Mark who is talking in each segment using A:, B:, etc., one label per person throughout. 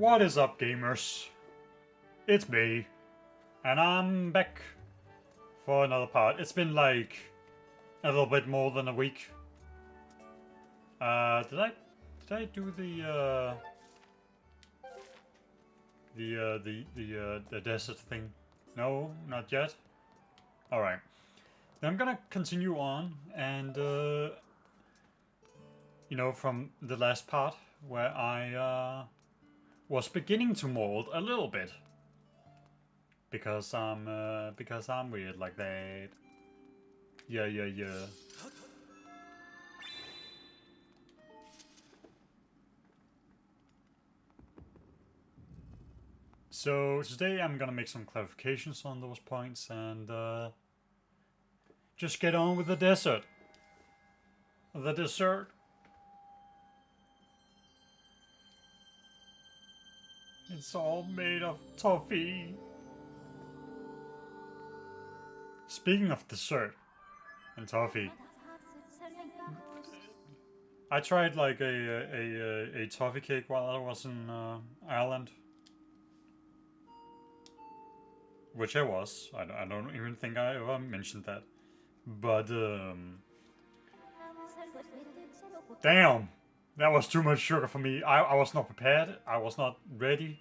A: What is up, gamers? It's me, and I'm back for another part. It's been like a little bit more than a week. Did I do the desert thing? No, not yet. All right. Then I'm gonna continue on, and you know, from the last part where I was beginning to mold a little bit because I'm weird like that. Yeah. So today I'm gonna make some clarifications on those points and just get on with the desert. The dessert. It's all made of toffee. Speaking of dessert and toffee, I tried like a toffee cake while I was in Ireland. Which I was. I don't even think I ever mentioned that. But, damn! That was too much sugar for me. I was not prepared. I was not ready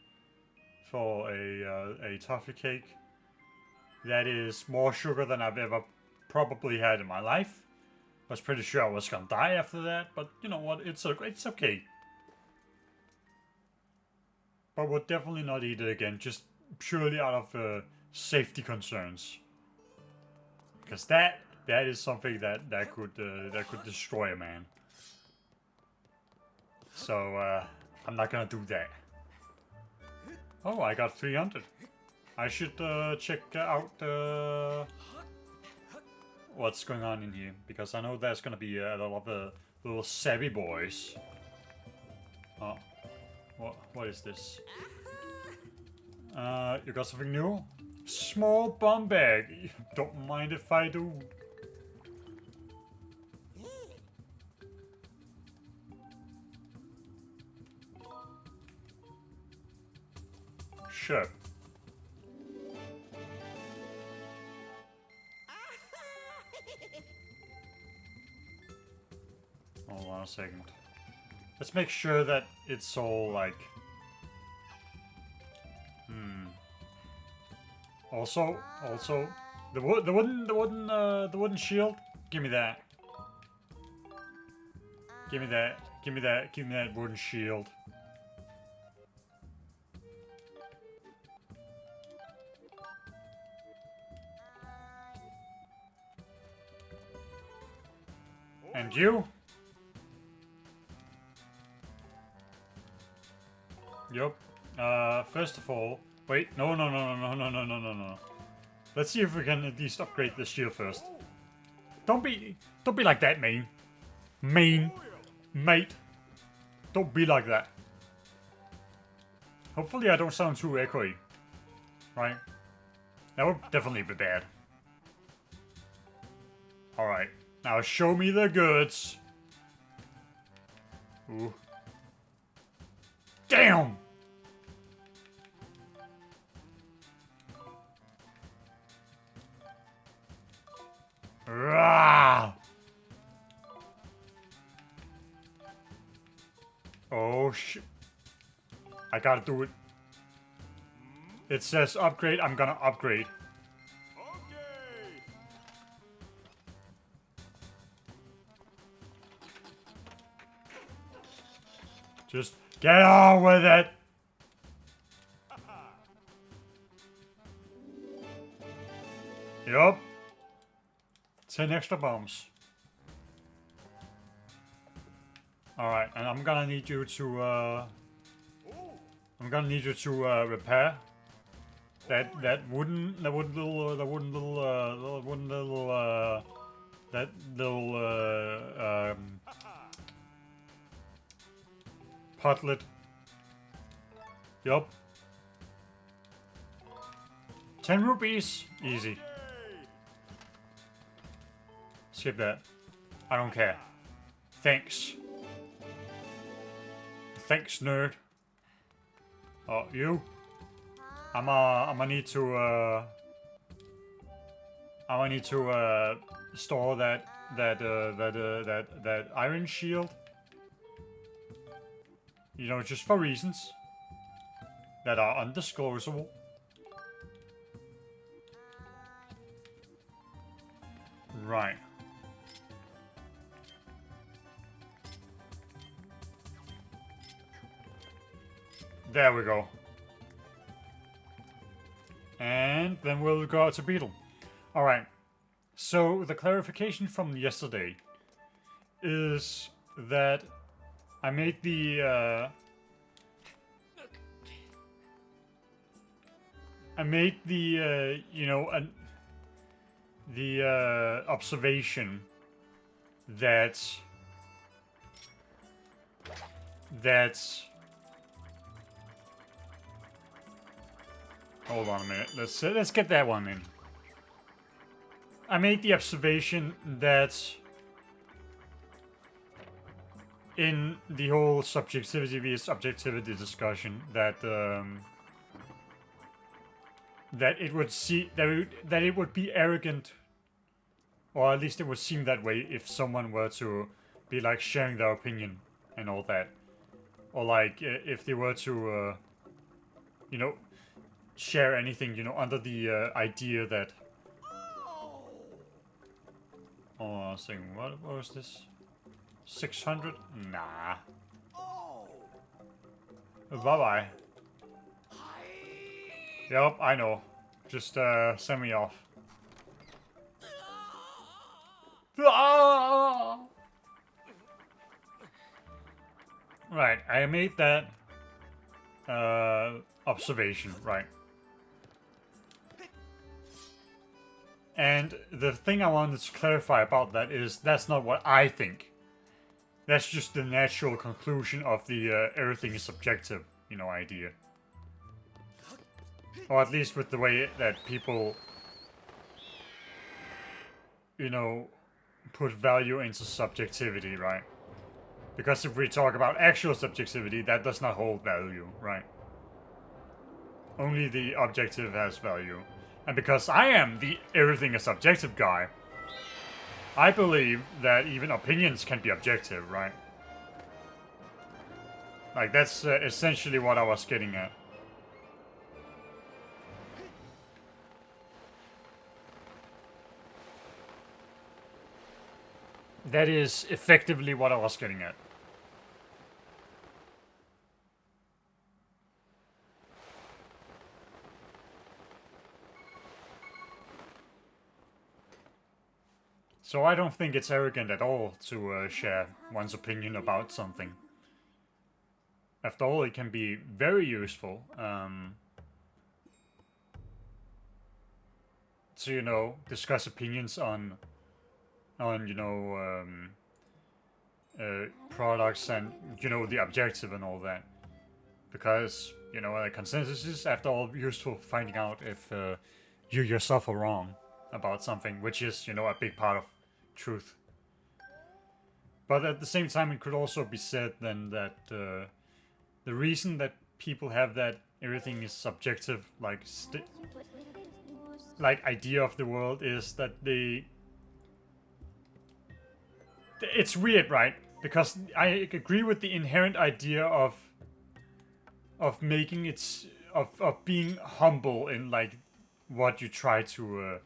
A: for a toffee cake. That is more sugar than I've ever probably had in my life. I was pretty sure I was gonna die after that, but you know what? It's okay. But we'll definitely not eat it again, just purely out of safety concerns. Because that is something that could destroy a man. So I'm not gonna do that. Oh, I got 300. I should check out what's going on in here, because I know there's gonna be a lot of little savvy boys. Oh, what is this? You got something new? Small bomb bag. Don't mind if I do. Sure. Hold on a second. Let's make sure that it's all like. Also, the wooden shield. Give me that. Give me that wooden shield. And you? Yup. First of all, wait, no. Let's see if we can at least upgrade this shield first. Don't be like that, mate. Don't be like that. Hopefully I don't sound too echoey. Right? That would definitely be bad. Alright. Now show me the goods. Ooh. Damn! Rah! Oh shit. I gotta do it. It says upgrade, I'm gonna upgrade. Just get on with it! Yup. 10 extra bombs. Alright, and I'm gonna need you to repair that wooden potlet. Yup. 10 rupees. Easy. Skip that. I don't care. Thanks. Thanks, nerd. Oh, you? I'ma need to store that iron shield. You know, just for reasons that are undisclosable. Right. There we go. And then we'll go out to Beetle. Alright. So the clarification from yesterday is that I made the you know, the observation that hold on a minute. Let's get that one in. I made the observation that in the whole subjectivity vs objectivity discussion that it would be arrogant, or at least it would seem that way if someone were to be like sharing their opinion and all that, or like if they were to you know, share anything, you know, under the idea that I was thinking, what was this? 600? Nah. Bye-bye. Yep, I know. Just send me off. Right, I made that observation, right. And the thing I wanted to clarify about that is that's not what I think. That's just the natural conclusion of the everything is subjective, you know, idea. Or at least with the way that people, you know, put value into subjectivity, right? Because if we talk about actual subjectivity, that does not hold value, right? Only the objective has value. And because I am the everything is subjective guy, I believe that even opinions can be objective, right? Like, that's essentially what I was getting at. That is effectively what I was getting at. So I don't think it's arrogant at all to share one's opinion about something. After all, it can be very useful to, you know, discuss opinions on you know, products and, you know, the objective and all that. Because, you know, a consensus is, after all, useful for finding out if you yourself are wrong about something, which is, you know, a big part of truth. But at the same time, it could also be said then that the reason that people have that everything is subjective, like idea of the world, is that it's weird, right? Because I agree with the inherent idea of making it, of being humble in like what you try to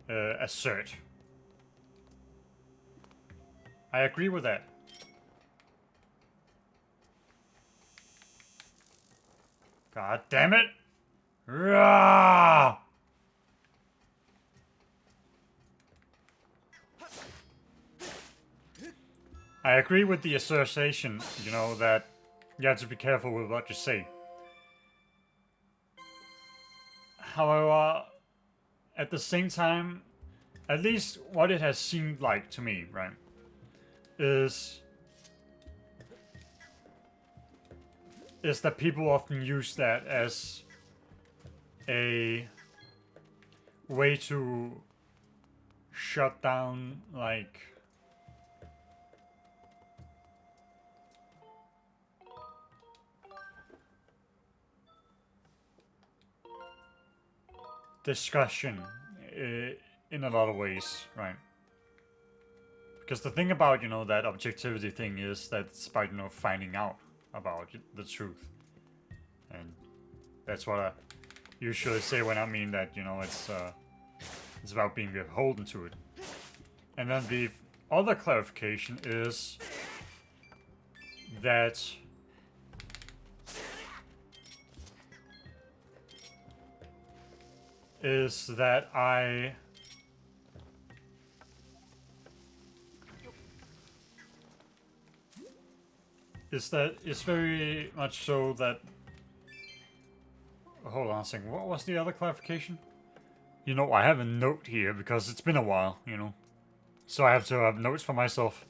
A: assert. I agree with that. God damn it! Rah! I agree with the assertion, you know, that you have to be careful with what you say. However, at the same time, at least what it has seemed like to me, right, is that people often use that as a way to shut down, like, discussion in a lot of ways, right? Because the thing about, you know, that objectivity thing is that it's about, you know, finding out about the truth. And that's what I usually say when I mean that, you know, it's about being beholden to it. And then the other clarification is that I it's very much so that, hold on a second, what was the other clarification? You know, I have a note here because it's been a while, you know, so I have to have notes for myself.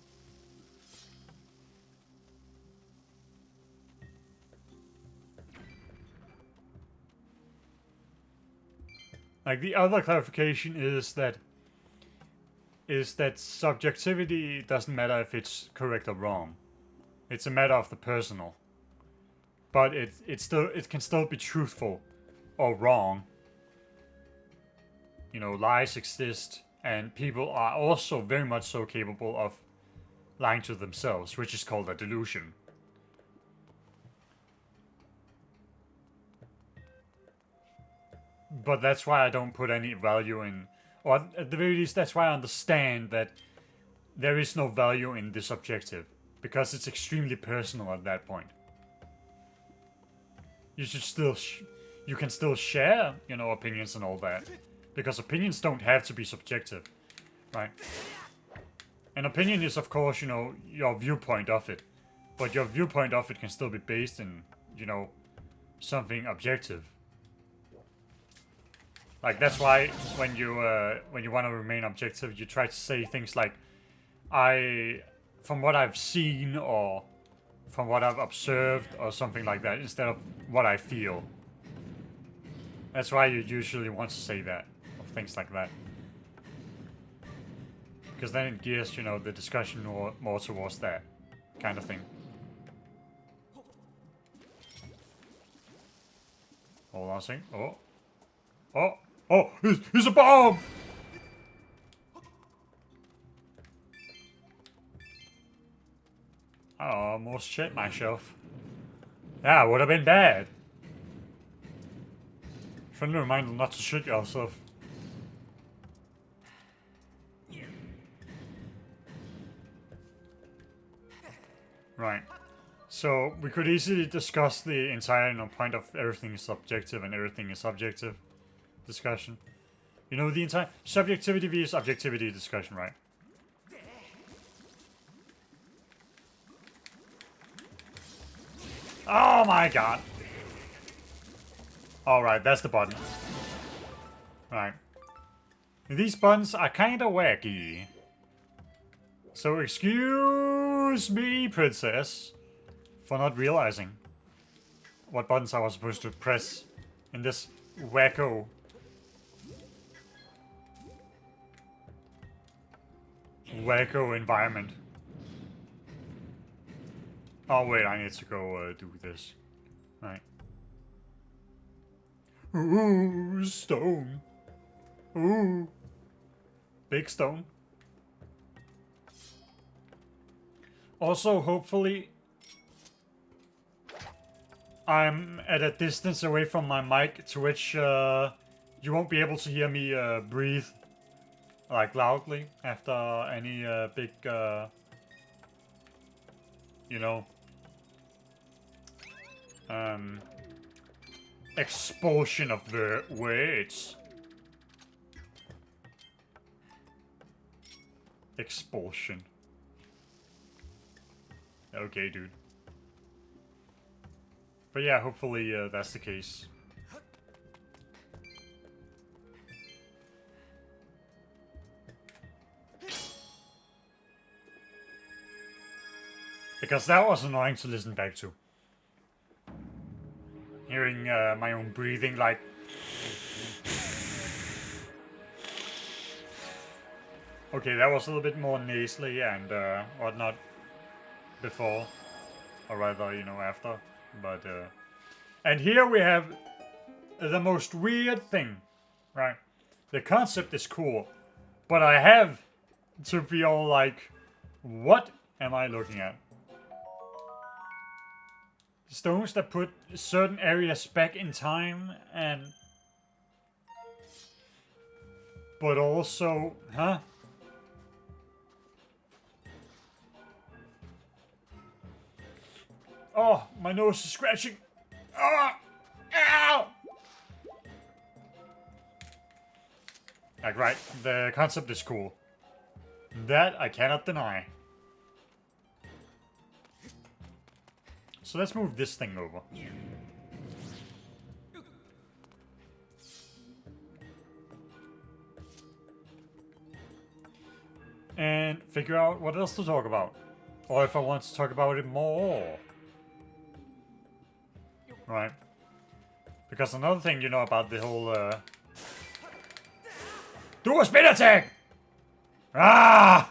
A: Like, the other clarification is that subjectivity doesn't matter if it's correct or wrong. It's a matter of the personal. But it can still be truthful or wrong. You know, lies exist, and people are also very much so capable of lying to themselves, which is called a delusion. But that's why I don't put any value in, or at the very least, that's why I understand that there is no value in this objective, because it's extremely personal at that point. You should still, you can still share, you know, opinions and all that, because opinions don't have to be subjective, right? An opinion is, of course, you know, your viewpoint of it, but your viewpoint of it can still be based in, you know, something objective. Like, that's why when you want to remain objective, you try to say things like, from what I've seen, or from what I've observed, or something like that, instead of what I feel. That's why you usually want to say that, or things like that. Because then it gears, you know, the discussion more towards that kind of thing. Hold on a second. Oh, he's a bomb! I almost shit myself. That would have been bad. Friendly reminder not to shit yourself. Right. So we could easily discuss the entire, you know, point of everything is subjective and everything is subjective discussion. You know, the entire subjectivity vs objectivity discussion, right? Oh my god. Alright, that's the button. Right. These buttons are kinda wacky. So excuse me, princess, for not realizing what buttons I was supposed to press in this wacko environment. Oh wait, I need to go do this. Right. Ooh, stone. Ooh. Big stone. Also, hopefully, I'm at a distance away from my mic to which you won't be able to hear me breathe like loudly after any big, you know, expulsion of the words. Expulsion. Okay, dude. But yeah, hopefully that's the case. Because that was annoying to listen back to. Hearing my own breathing, like... Okay, that was a little bit more nasally and whatnot before. Or rather, you know, after. But, and here we have the most weird thing right? The concept is cool, but I have to feel like, what am I looking at? Stones that put certain areas back in time and... But also... Huh? Oh, my nose is scratching. Oh! Ow! Like, right, the concept is cool. That I cannot deny. So let's move this thing over. And figure out what else to talk about. Or if I want to talk about it more. Right. Because another thing you know about the whole, do a spin attack! Ah!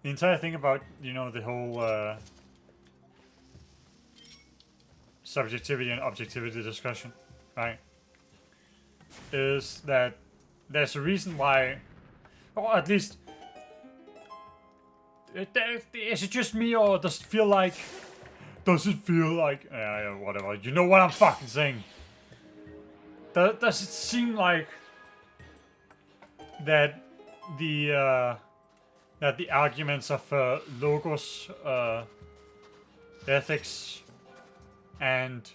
A: The entire thing about, you know, the whole, subjectivity and objectivity discussion, right? Is that there's a reason why, or at least, is it just me, or does it feel like, whatever, you know what I'm fucking saying. Does it seem like that the arguments of logos, ethics, and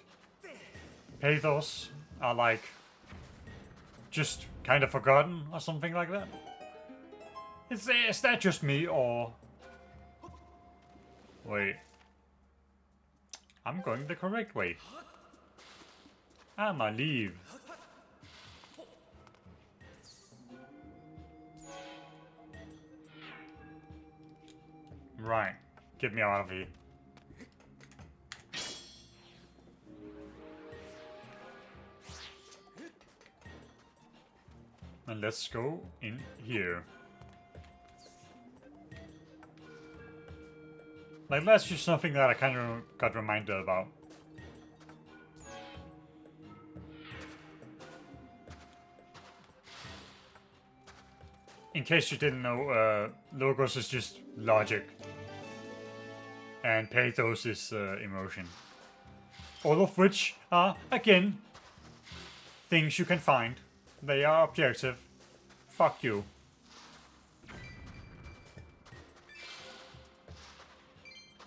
A: pathos are like just kind of forgotten or something like that? Is that just me, or... Wait. I'm going the correct way. I'ma leave. Right. Get me out of here. And let's go in here. Like, that's just something that I kind of got reminded about. In case you didn't know, logos is just logic. And pathos is emotion. All of which are, again, things you can find. They are objective. Fuck you.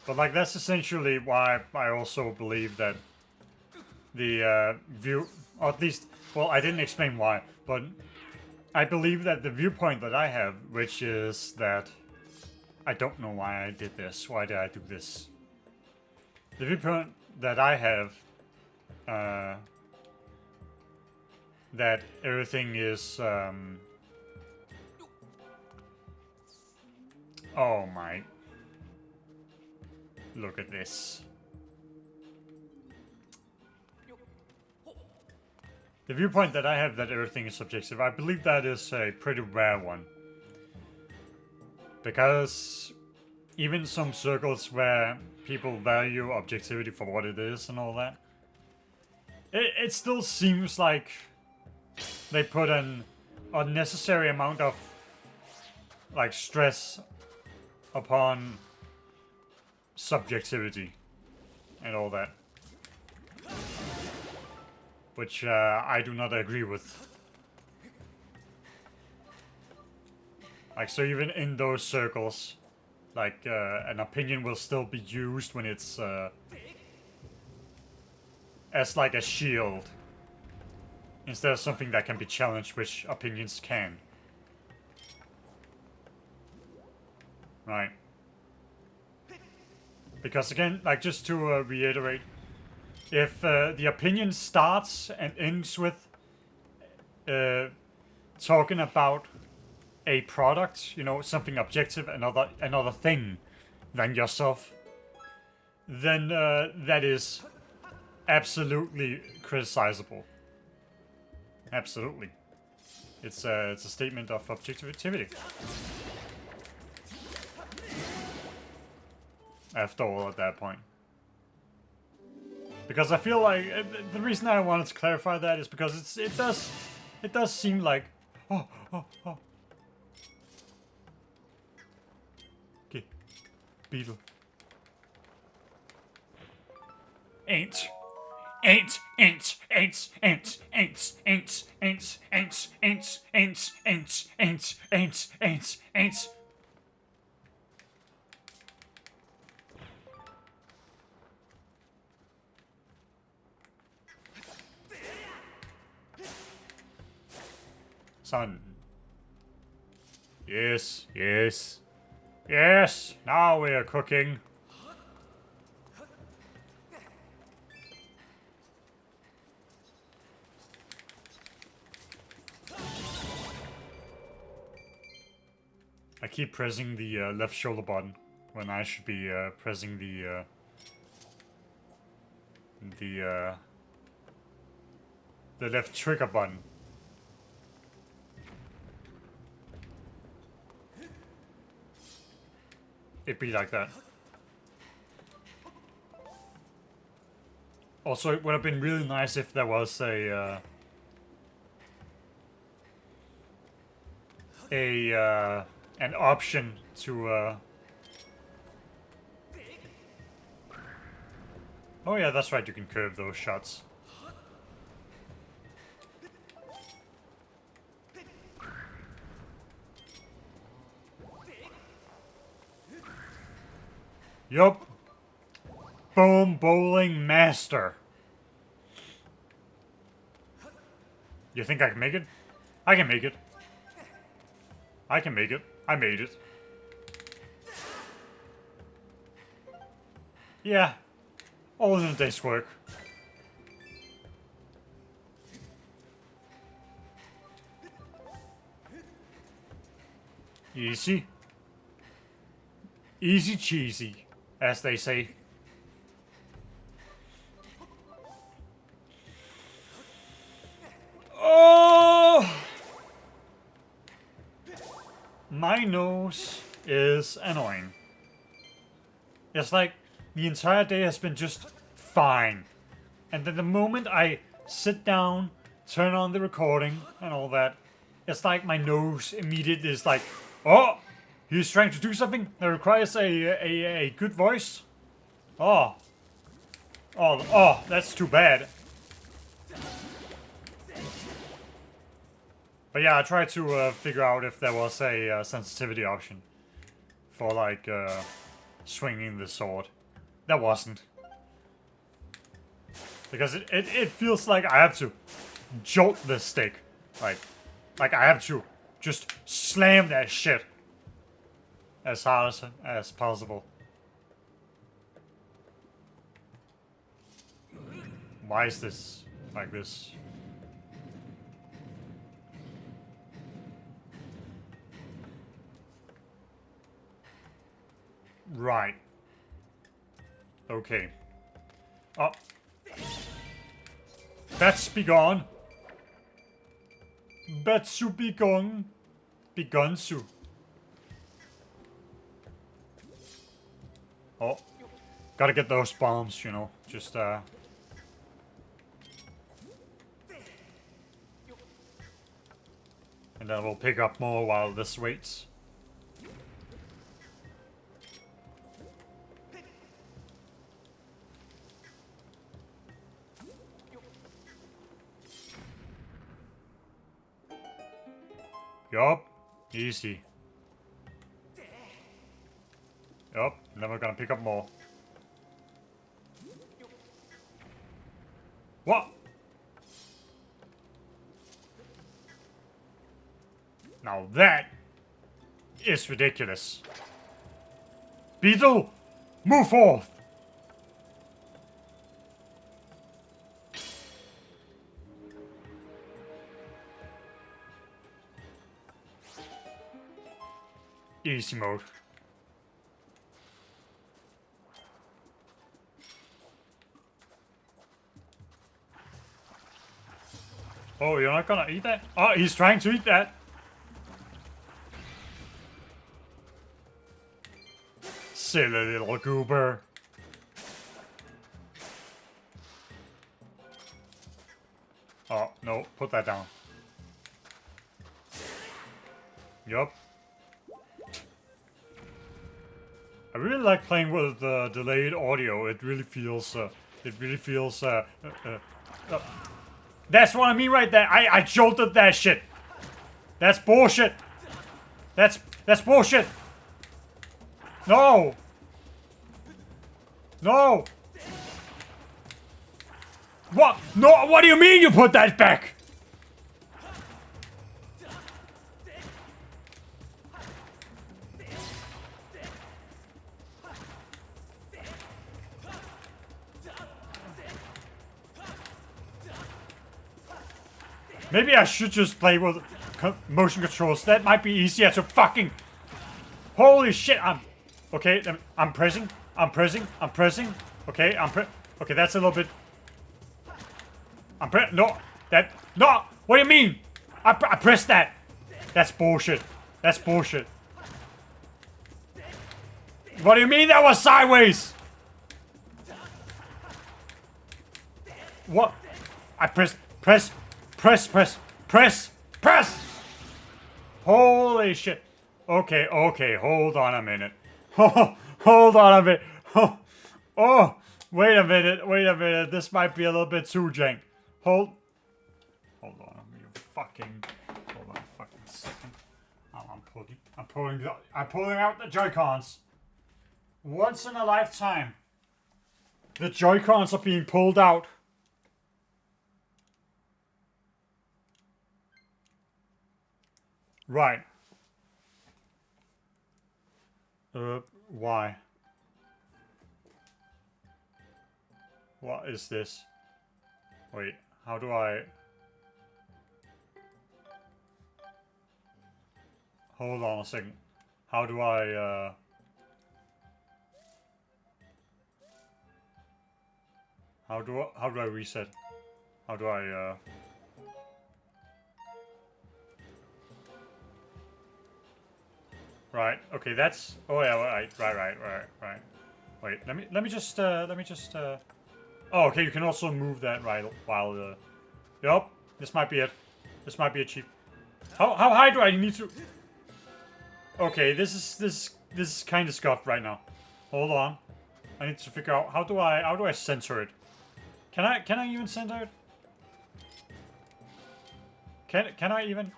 A: But like, that's essentially why I also believe that the view, or at least, well, I didn't explain why, but I believe that the viewpoint that I have, which is that I don't know why I did this, why did I do this? The viewpoint that I have, that everything is, oh my, look at this. The viewpoint that I have that everything is subjective, I believe that is a pretty rare one. Because even some circles where people value objectivity for what it is and all that, it still seems like they put an unnecessary amount of like stress upon subjectivity and all that, which I do not agree with. Like, so even in those circles, like an opinion will still be used when it's as like a shield instead of something that can be challenged, which opinions can. Right. Because again, like, just to reiterate, if the opinion starts and ends with talking about a product, you know, something objective, another thing than yourself, then that is absolutely criticizable. Absolutely. It's a statement of objectivity. After all, at that point. Because I feel like the reason I wanted to clarify that is because it does It does seem like... Oh, oh, oh. Okay. Beetle. Ain't. Ain't, ain't, ain't, ain't, ain't, ain't, ain't, ain't, ain't, ain't, ain't, ain't, ain't, ain't, ain't. Son. Yes, yes. Yes, now we are cooking. I keep pressing the left shoulder button when I should be pressing the left trigger button. It'd be like that. Also, it would have been really nice if there was an option to oh yeah, that's right, you can curve those shots. Yup. Boom, bowling master. You think I can make it? I can make it. I can make it. I made it. Yeah. All in a day's work. Easy. Easy cheesy, as they say. Oh! My nose is annoying. It's like the entire day has been just fine. And then the moment I sit down, turn on the recording and all that, it's like my nose immediately is like, oh, he's trying to do something that requires a good voice. Oh. Oh, that's too bad. But yeah, I tried to figure out if there was a sensitivity option for like swinging the sword. There wasn't. Because it feels like I have to jolt the stick. Like I have to just slam that shit as hard as possible. Why is this like this? Right. Okay. Oh. Bats be gone. Batsu be gone. Be gonsu. Oh. Gotta get those bombs, you know. Just, And then we'll pick up more while this waits. Yup. Easy. Yup. Then we're gonna pick up more. What? Now that is ridiculous. Beetle, move forth! Easy mode. Oh, you're not gonna eat that? Oh, he's trying to eat that. Silly little goober. Oh, no, put that down. Yup. I really like playing with delayed audio. It really feels. That's what I mean right there. I jolted that shit. That's bullshit. That's bullshit. No. No. What? No. What do you mean you put that back? Maybe I should just play with motion controls. That might be easier to fucking... Holy shit, okay, I'm pressing. Okay, okay, that's a little bit... No, no! What do you mean? I pressed that! That's bullshit. That's bullshit. What do you mean that was sideways? What? I press. Holy shit. Okay, hold on a minute. Hold on a minute. Oh, wait a minute. This might be a little bit too jank. Hold on a fucking second. I'm pulling out the Joy-Cons. Once in a lifetime. The Joy-Cons are being pulled out. Right. Why? What is this? Wait, how do I... Hold on a second. How do I, How do I reset? How do I, Right. Okay. That's. Oh yeah. Right. Wait. Let me just. Oh, okay. You can also move that right while. Yup. This might be it. This might be a cheap. How high do I need to? Okay. This is kind of scuffed right now. Hold on. I need to figure out how do I center it. Can I even center it? Can I even?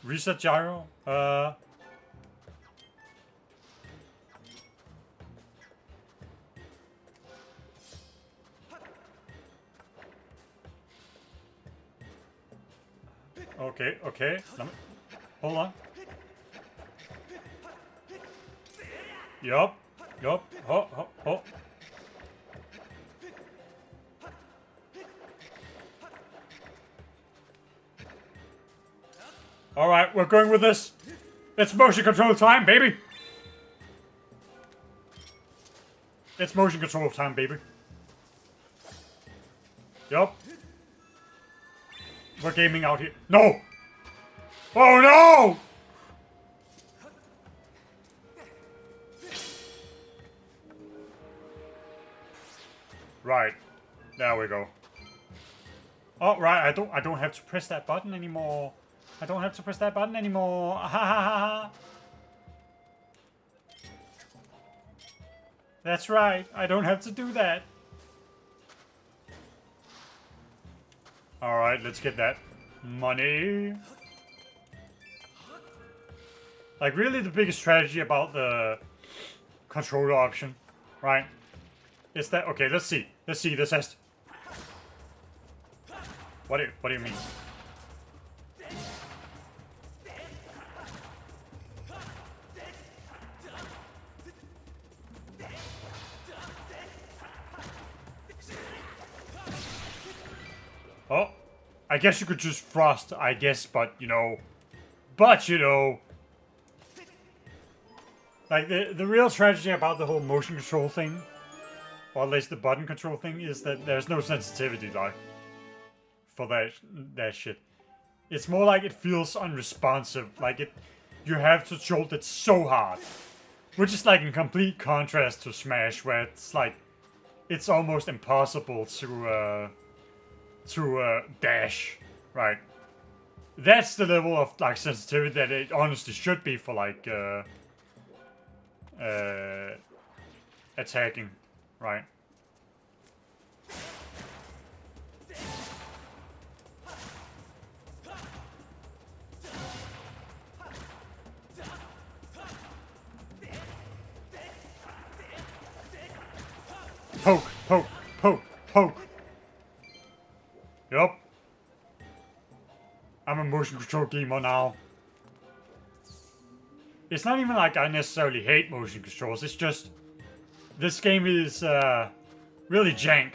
A: Reset gyro? Okay. Hold on. Yup. Ho. Alright, we're going with this. It's motion control time, baby. It's motion control time, baby. Yup. We're gaming out here. No! Oh no! Right. There we go. Oh, right, I don't have to press that button anymore. Ha ha ha. That's right. I don't have to do that. Alright, let's get that money. Like, really the biggest strategy about the controller option, right? Is that... Okay, let's see. This has... What do you mean? Oh, I guess you could just frost, I guess, but, you know, like, the real tragedy about the whole motion control thing, or at least the button control thing, is that there's no sensitivity, like, for that shit. It's more like it feels unresponsive, like you have to jolt it so hard, which is, like, in complete contrast to Smash, where it's, like, it's almost impossible to dash, right? that's the level of like sensitivity that it honestly should be for like attacking, right? Poke, poke, poke, poke. Yup. I'm a motion control gamer now. It's not even like I necessarily hate motion controls, it's just this game is really jank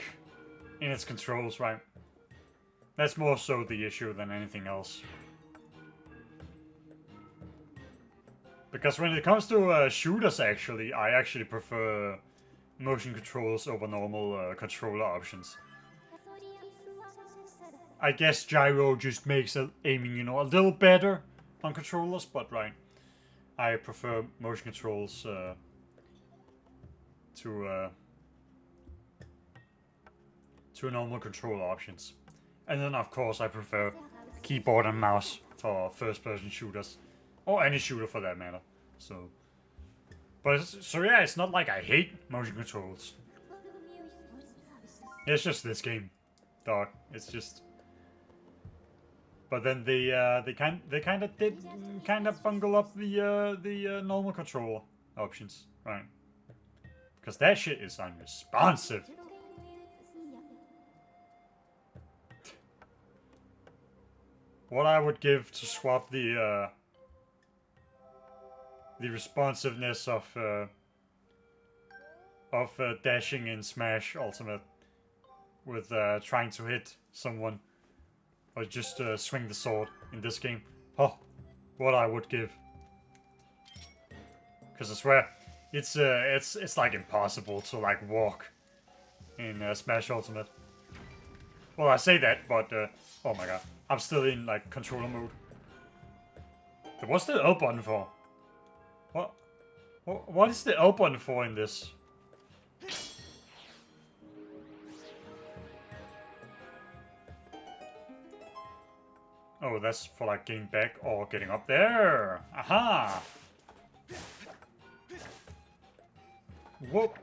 A: in its controls, right? That's more so the issue than anything else. Because when it comes to shooters, actually, I actually prefer motion controls over normal controller options. I guess gyro just makes aiming, you know, a little better on controllers, but right, I prefer motion controls to normal controller options. And then, of course, I prefer keyboard and mouse for first-person shooters, or any shooter for that matter. So, so yeah, it's not like I hate motion controls. It's just this game, dog. It's just. But then they kind of did bungle up the normal controller options, right? Because that shit is unresponsive. What I would give to swap the responsiveness of dashing in Smash Ultimate with trying to hit someone. Or just swing the sword in this game. Oh, what I would give. Because I swear, it's like impossible to like walk in Smash Ultimate. Well, I say that, but oh my god, I'm still in like controller mode. What's the L button for? What is the L button for in this? Oh, that's for like getting back or getting up there. Aha! Whoop.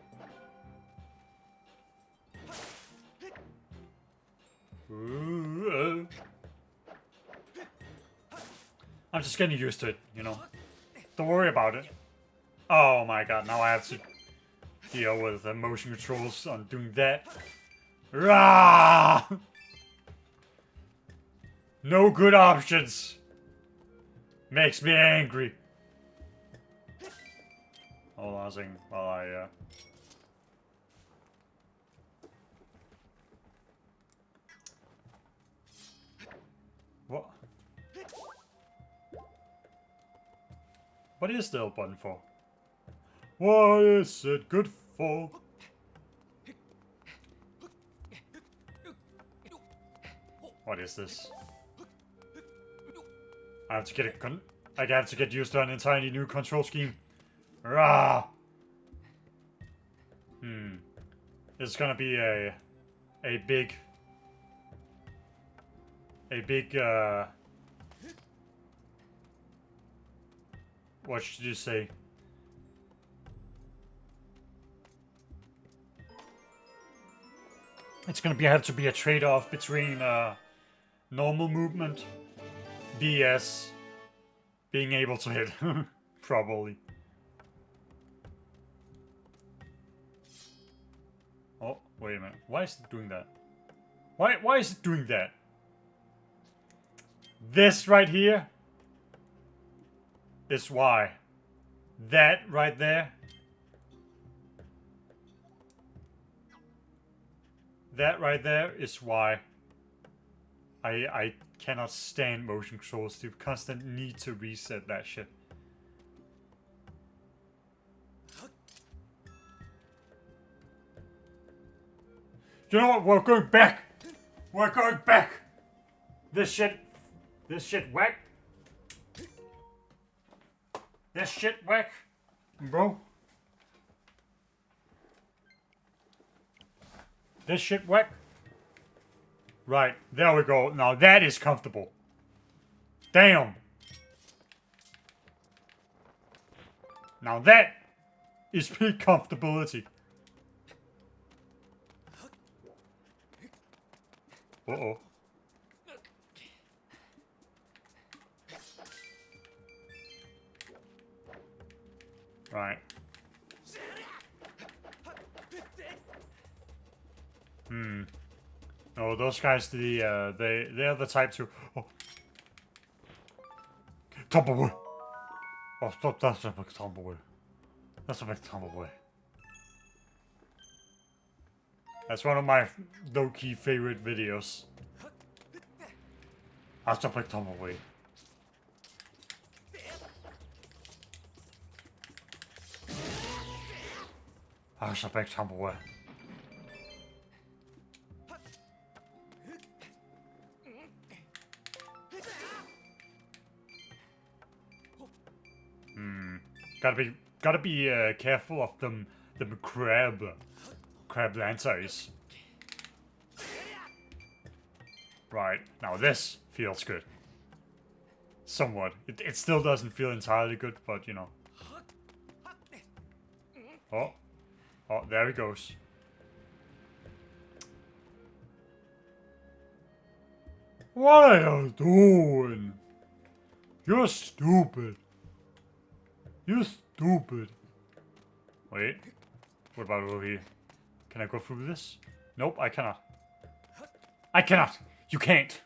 A: Ooh. I'm just getting used to it, you know. Don't worry about it. Oh my god, now I have to deal with the motion controls on doing that. Rah! No good options. Makes me angry. Hold on a second while I What? What is the L button for? What is it good for? What is this? I have to get used to an entirely new control scheme. Rah! It's gonna be a big what should you say? It's gonna have to be a trade-off between normal movement vs being able to hit. Probably. Oh, wait a minute. Why is it doing that? Why is it doing that? This right here is why. That right there. That right there is why I cannot stand motion controls. You constantly need to reset that shit. You know what? We're going back. We're going back. This shit whack. This shit whack, bro. This shit whack. Right, there we go. Now that is comfortable. Damn. Now that is peak comfortability. Uh-oh. Right. Oh, those guys, they're the type to... Oh. Tumbleweed! Oh, stop, that's a big tumbleweed. That's a big tumbleweed. That's one of my low-key favorite videos. That's a big tumbleweed. That's a big tumbleweed. Gotta be careful of them crab lanterns. Right, now this feels good. Somewhat. It still doesn't feel entirely good, but you know. Oh, there he goes. What are you doing? You're stupid. You're stupid. Wait. What about over here? Can I go through this? Nope, I cannot. I cannot! You can't!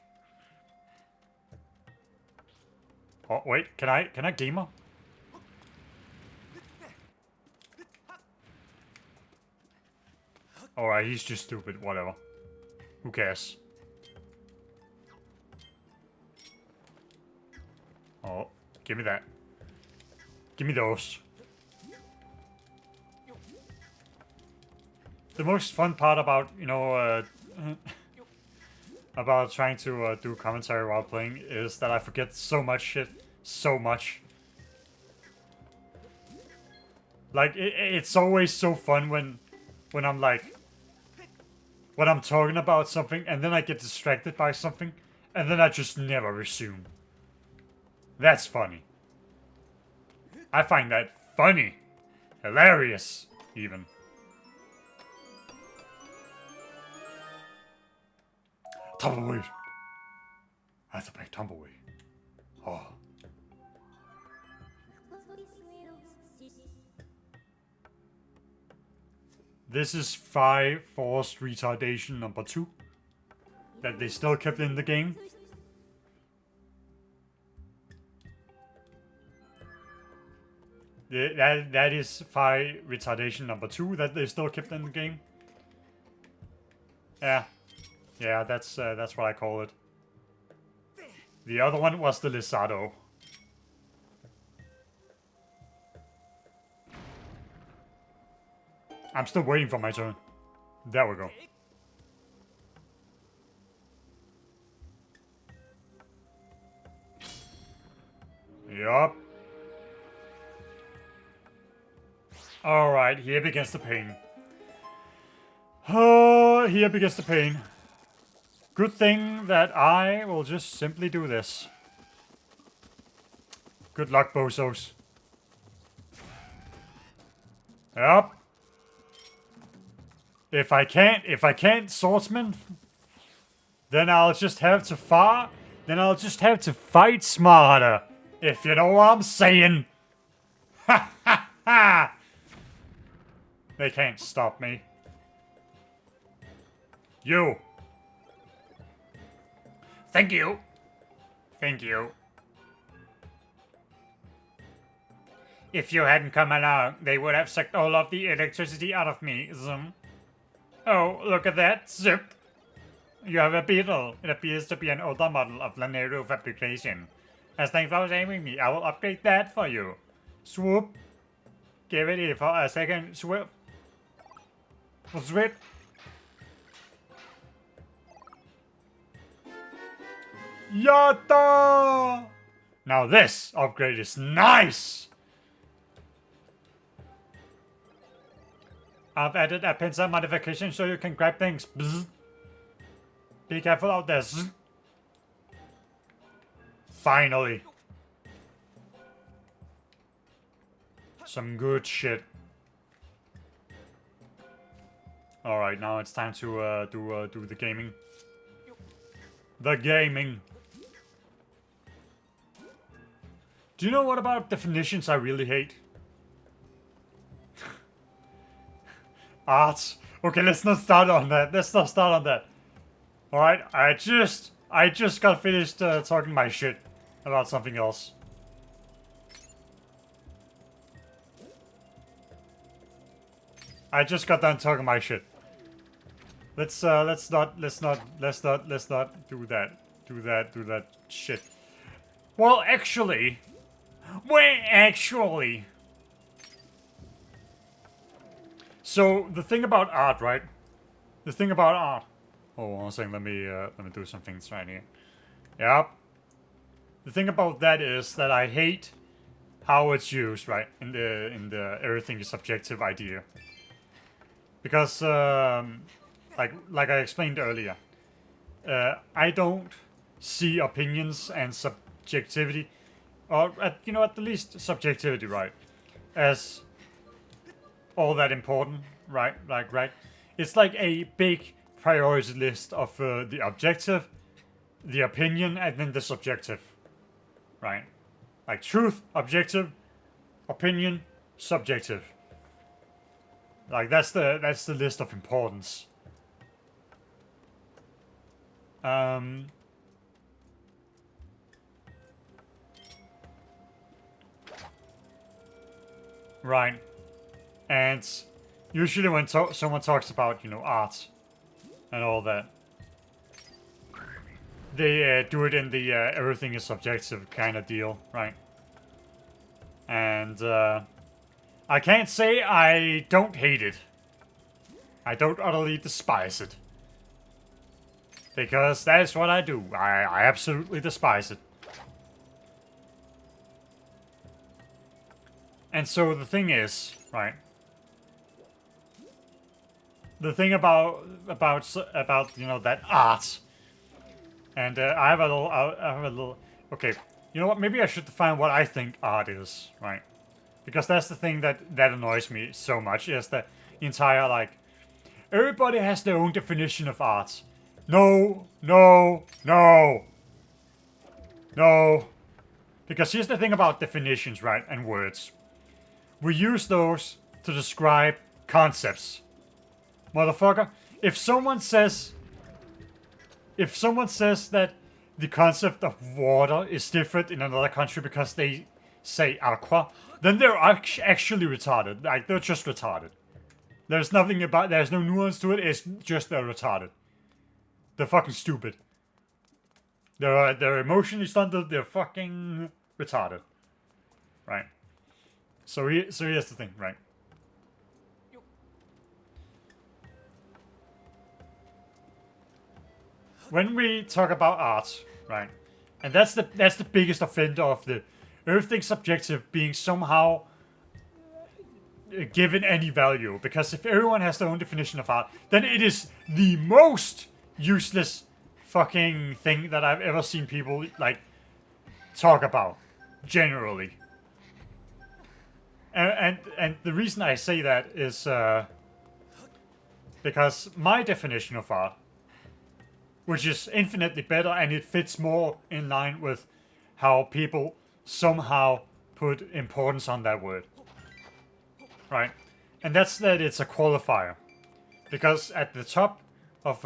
A: Oh, wait. Can I gamer? Alright, he's just stupid. Whatever. Who cares? Oh, give me that. Give me those. The most fun part about, you know, about trying to do commentary while playing is that I forget so much shit. So much. Like, it's always so fun when I'm like... when I'm talking about something and then I get distracted by something and then I just never resume. That's funny. I find that funny. Hilarious, even. Tumbleweed. That's a big tumbleweed. Oh. This is forced retardation number 2. That they still kept in the game. That is retardation number 2 that they still kept in the game. Yeah, that's what I call it. The other one was the Lizardo. I'm still waiting for my turn. There we go. Yup. Alright, here begins the pain. Oh, here begins the pain. Good thing that I will just simply do this. Good luck, bozos. Yup. If I can't swordsman, then I'll just have to fight smarter. If you know what I'm saying. Ha ha ha! They can't stop me. You. Thank you. Thank you. If you hadn't come along, they would have sucked all of the electricity out of me. Zoom. Oh, look at that. Zip. You have a beetle. It appears to be an older model of Lanayru fabrication. As thanks for saving me, I will upgrade that for you. Swoop. Give it for a second. Swoop. Swoop. Yatta! Now this upgrade is nice! I've added a pincer modification so you can grab things. Bzz. Be careful out there. Zzz. Finally. Some good shit. Alright, now it's time to do the gaming. The gaming. Do you know what about definitions I really hate? Art. Okay, let's not start on that. Let's not start on that. Alright, I just got finished talking my shit about something else. I just got done talking my shit. Let's not do that. Do that shit. Well, actually. So, the thing about art, right? The thing about art. Oh, one second, let me do some things right here. Yep. The thing about that is that I hate how it's used, right? In the everything is subjective idea. Because, like I explained earlier, I don't see opinions and subjectivity, or at the least subjectivity, right, as all that important, right? Right? It's like a big priority list of the objective, the opinion, and then the subjective, right? Like truth, objective, opinion, subjective. Like that's the list of importance. Right. And usually when someone talks about, art and all that, they do it in the everything is subjective kind of deal, right? And I can't say I don't hate it. I don't utterly despise it. Because that is what I do. I absolutely despise it. And so the thing is, right? The thing about that art, and I have a little. Okay, you know what? Maybe I should define what I think art is, right? Because that's the thing that annoys me so much. Is that entire everybody has their own definition of art. No. Because here's the thing about definitions, right, and words. We use those to describe concepts. Motherfucker, if someone says that the concept of water is different in another country because they say aqua, then they're actually retarded. Like, they're just retarded. There's no nuance to it, it's just they're retarded. They're fucking stupid. They're emotionally stunted, they're fucking retarded. Right? So here's the thing, right? When we talk about art, right, and that's the biggest offender of the everything subjective being somehow given any value, because if everyone has their own definition of art, then it is the most useless fucking thing that I've ever seen people talk about generally. And the reason I say that is because my definition of art, which is infinitely better and it fits more in line with how people somehow put importance on that word. Right? And that's that it's a qualifier. Because at the top of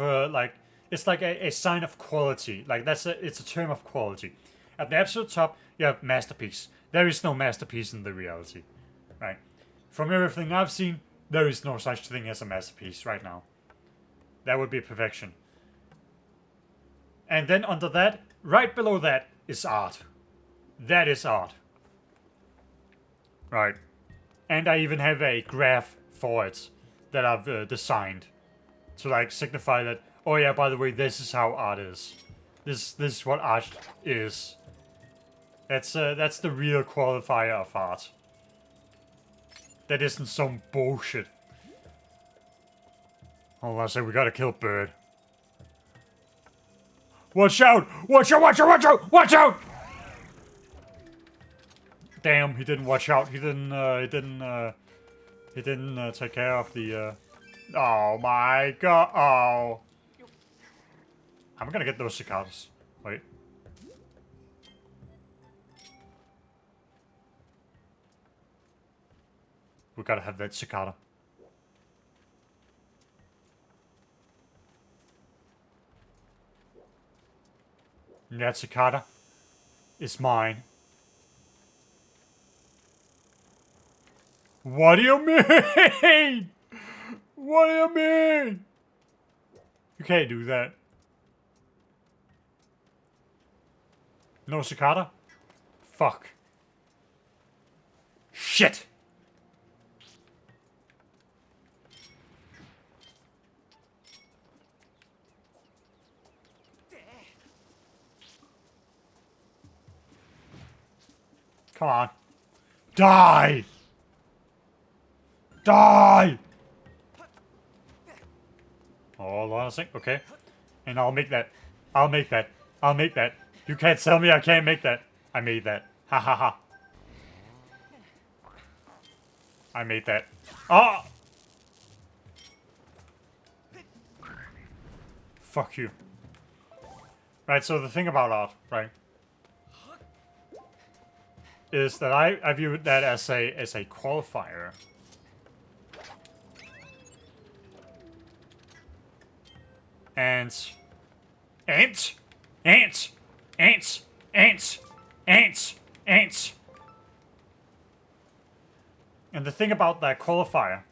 A: it's like a sign of quality. Like it's a term of quality. At the absolute top, you have masterpiece. There is no masterpiece in the reality. Right? From everything I've seen, there is no such thing as a masterpiece right now. That would be perfection. And then under that, right below that, is art. That is art. Right. And I even have a graph for it that I've designed to signify that, oh yeah, by the way, this is how art is. This is what art is. That's the real qualifier of art. That isn't some bullshit. Hold on a second, we gotta kill bird. Watch out! Watch out! Watch out! Watch out! Watch out! Damn, he didn't watch out. He didn't take care of the, Oh my god, oh. I'm gonna get those cicadas. Wait. We gotta have that cicada. That cicada is mine. What do you mean? What do you mean? You can't do that. No cicada? Fuck. Shit! Come on. Die! Die! Hold on a sec. Okay. And I'll make that. I'll make that. I'll make that. You can't tell me I can't make that. I made that. Ha ha ha. I made that. Ah! Fuck you. Right, so the thing about art, right, is that I view that as a qualifier. Ants. Ants! Ants! Ants! Ants! Ants! Ants! And the thing about that qualifier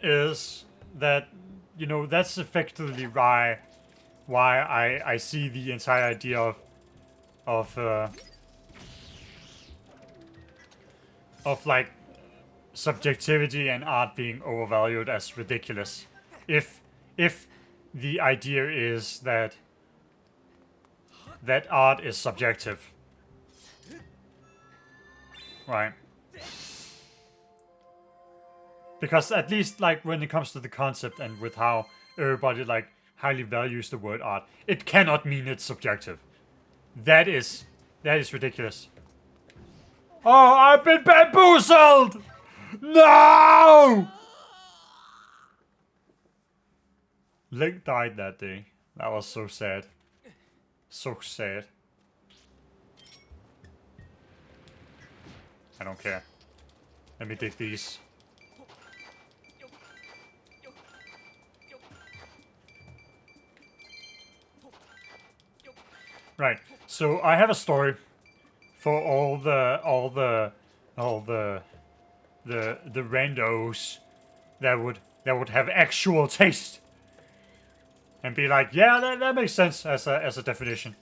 A: is that, you know, that's effectively why I see the entire idea of like subjectivity and art being overvalued as ridiculous. If the idea is that art is subjective. Right. Because at least like when it comes to the concept and with how everybody like highly values the word art, it cannot mean it's subjective. That is ridiculous. Oh, I've been bamboozled! No! Link died that day. That was so sad. So sad. I don't care. Let me dig these. Right. So I have a story for all the randos that would have actual taste and be like, yeah, that makes sense as a definition.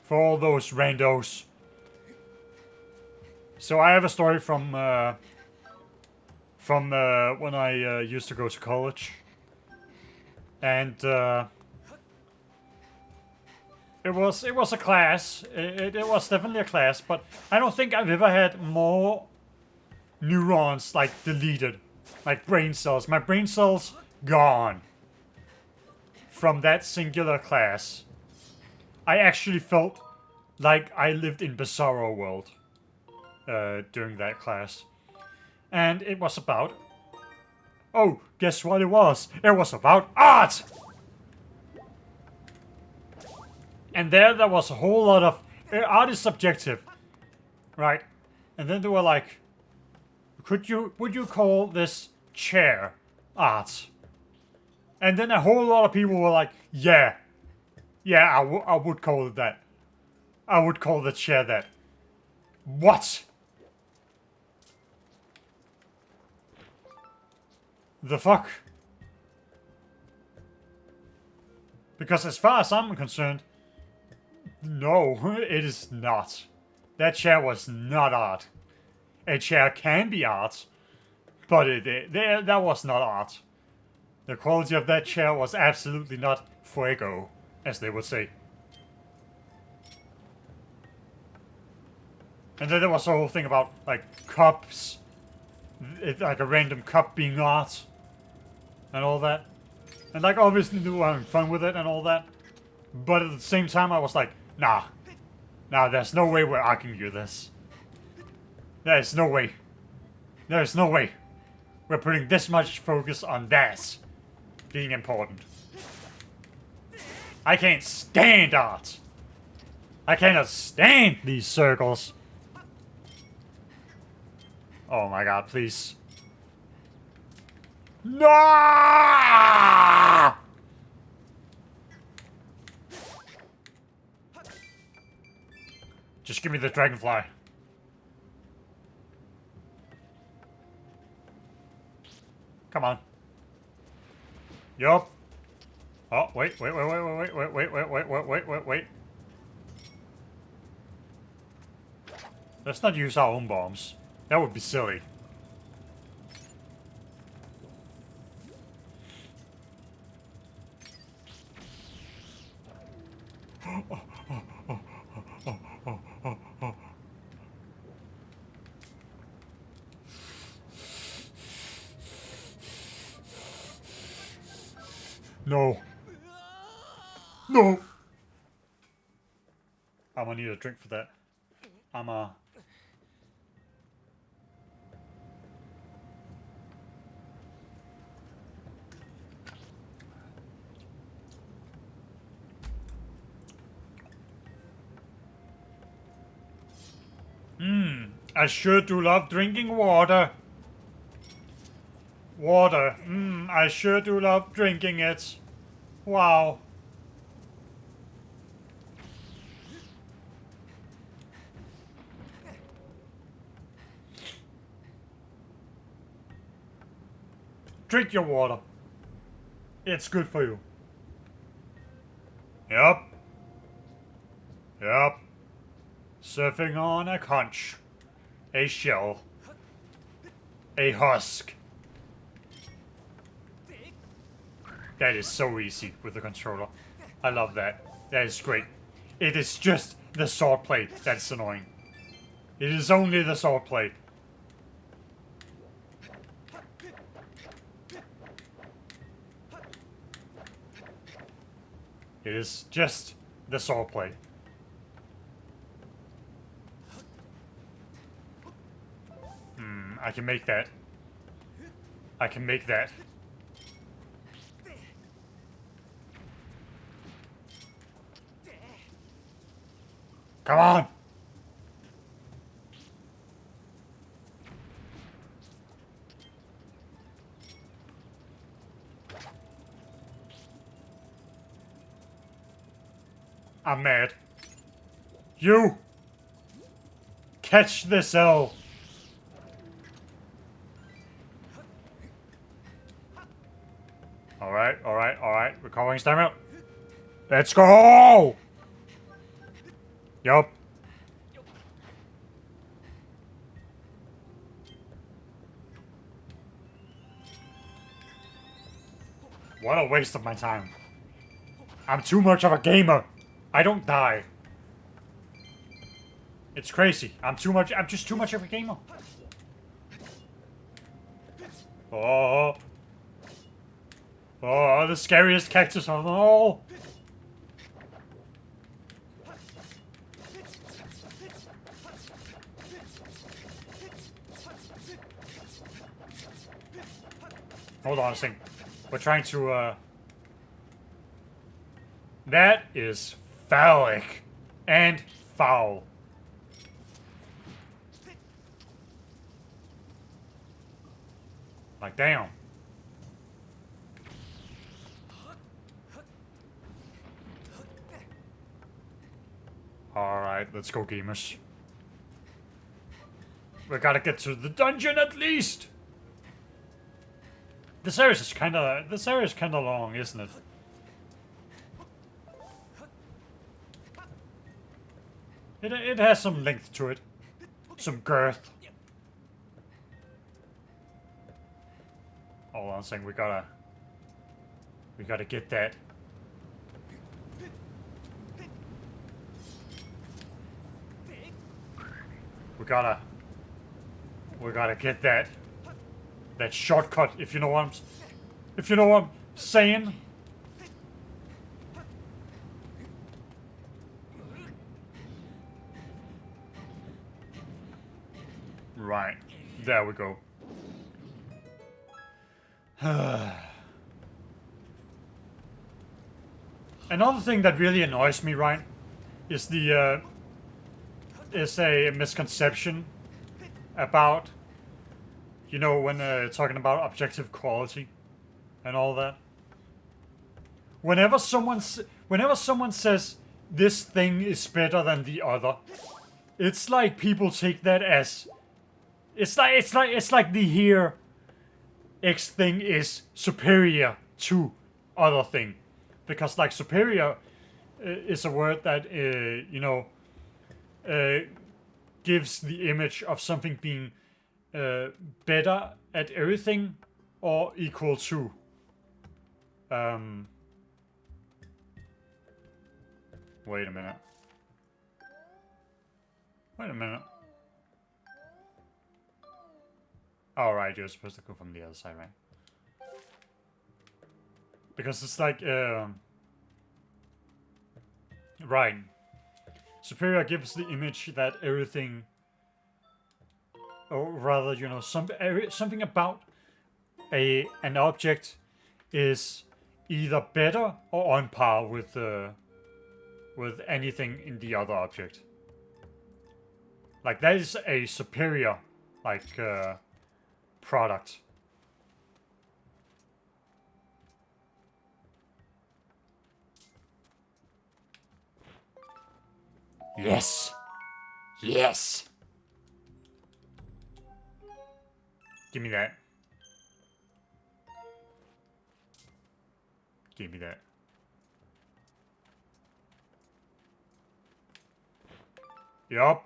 A: For all those randos. So I have a story from when I used to go to college, and it was a class. It was definitely a class, but I don't think I've ever had more neurons like deleted, like brain cells. My brain cells gone from that singular class. I actually felt like I lived in Bizarro World during that class. And it was about... Oh, guess what it was? It was about art! And there was a whole lot of... art is subjective. Right? And then they were like... would you call this chair art? And then a whole lot of people were like, yeah. Yeah, I would call it that. I would call the chair that. What? The fuck? Because as far as I'm concerned, no, it is not. That chair was not art. A chair can be art, but that was not art. The quality of that chair was absolutely not fuego, as they would say. And then there was a whole thing about, like, cups. Like a random cup being art. And all that. And, like, obviously they were having fun with it and all that. But at the same time, I was like, nah. Nah, there's no way where I can do this. There's no way. There's no way. We're putting this much focus on that being important. I can't stand art. I cannot stand these circles. Oh my god, please. No! Just give me the dragonfly. Come on. Yup. Oh, wait. Let's not use our own bombs. That would be silly. No. No. I'm gonna need a drink for that. I sure do love drinking water. Water. I sure do love drinking it. Wow. Drink your water. It's good for you. Yep. Yep. Surfing on a conch. A shell. A husk. That is so easy with the controller. I love that. That is great. It is just the sword plate that's annoying. It is only the sword plate. It is just the sword plate. I can make that. I can make that. Come on! I'm mad. You! Catch this L! Alright. We're calling stamina. Let's go! Yup. What a waste of my time. I'm too much of a gamer. I don't die. It's crazy. I'm just too much of a gamer. Oh. Oh, the scariest cactus of them all. Hold on a second. We're trying to, That is phallic. And foul. Like, damn. Alright, let's go, gamers. We gotta get to the dungeon at least! This area is kinda long, isn't it? It has some length to it. Some girth. Hold on a second, we gotta get that. We gotta get that shortcut, if you know what I'm saying. Right. There we go. Another thing that really annoys me, right, is the is a misconception about, you know, when talking about objective quality and all that. Whenever someone says this thing is better than the other, it's like people take that as it's like they hear X thing is superior to other thing, because like superior is a word that you know gives the image of something being better at everything or equal to. Wait a minute. Wait a minute. Alright, you're supposed to go from the other side, right? Because it's like, right. Superior gives the image that everything, or rather, you know, something about an object is either better or on par with anything in the other object. Like that is a superior, like, product. Yes! Yes! Give me that. Give me that. Yup.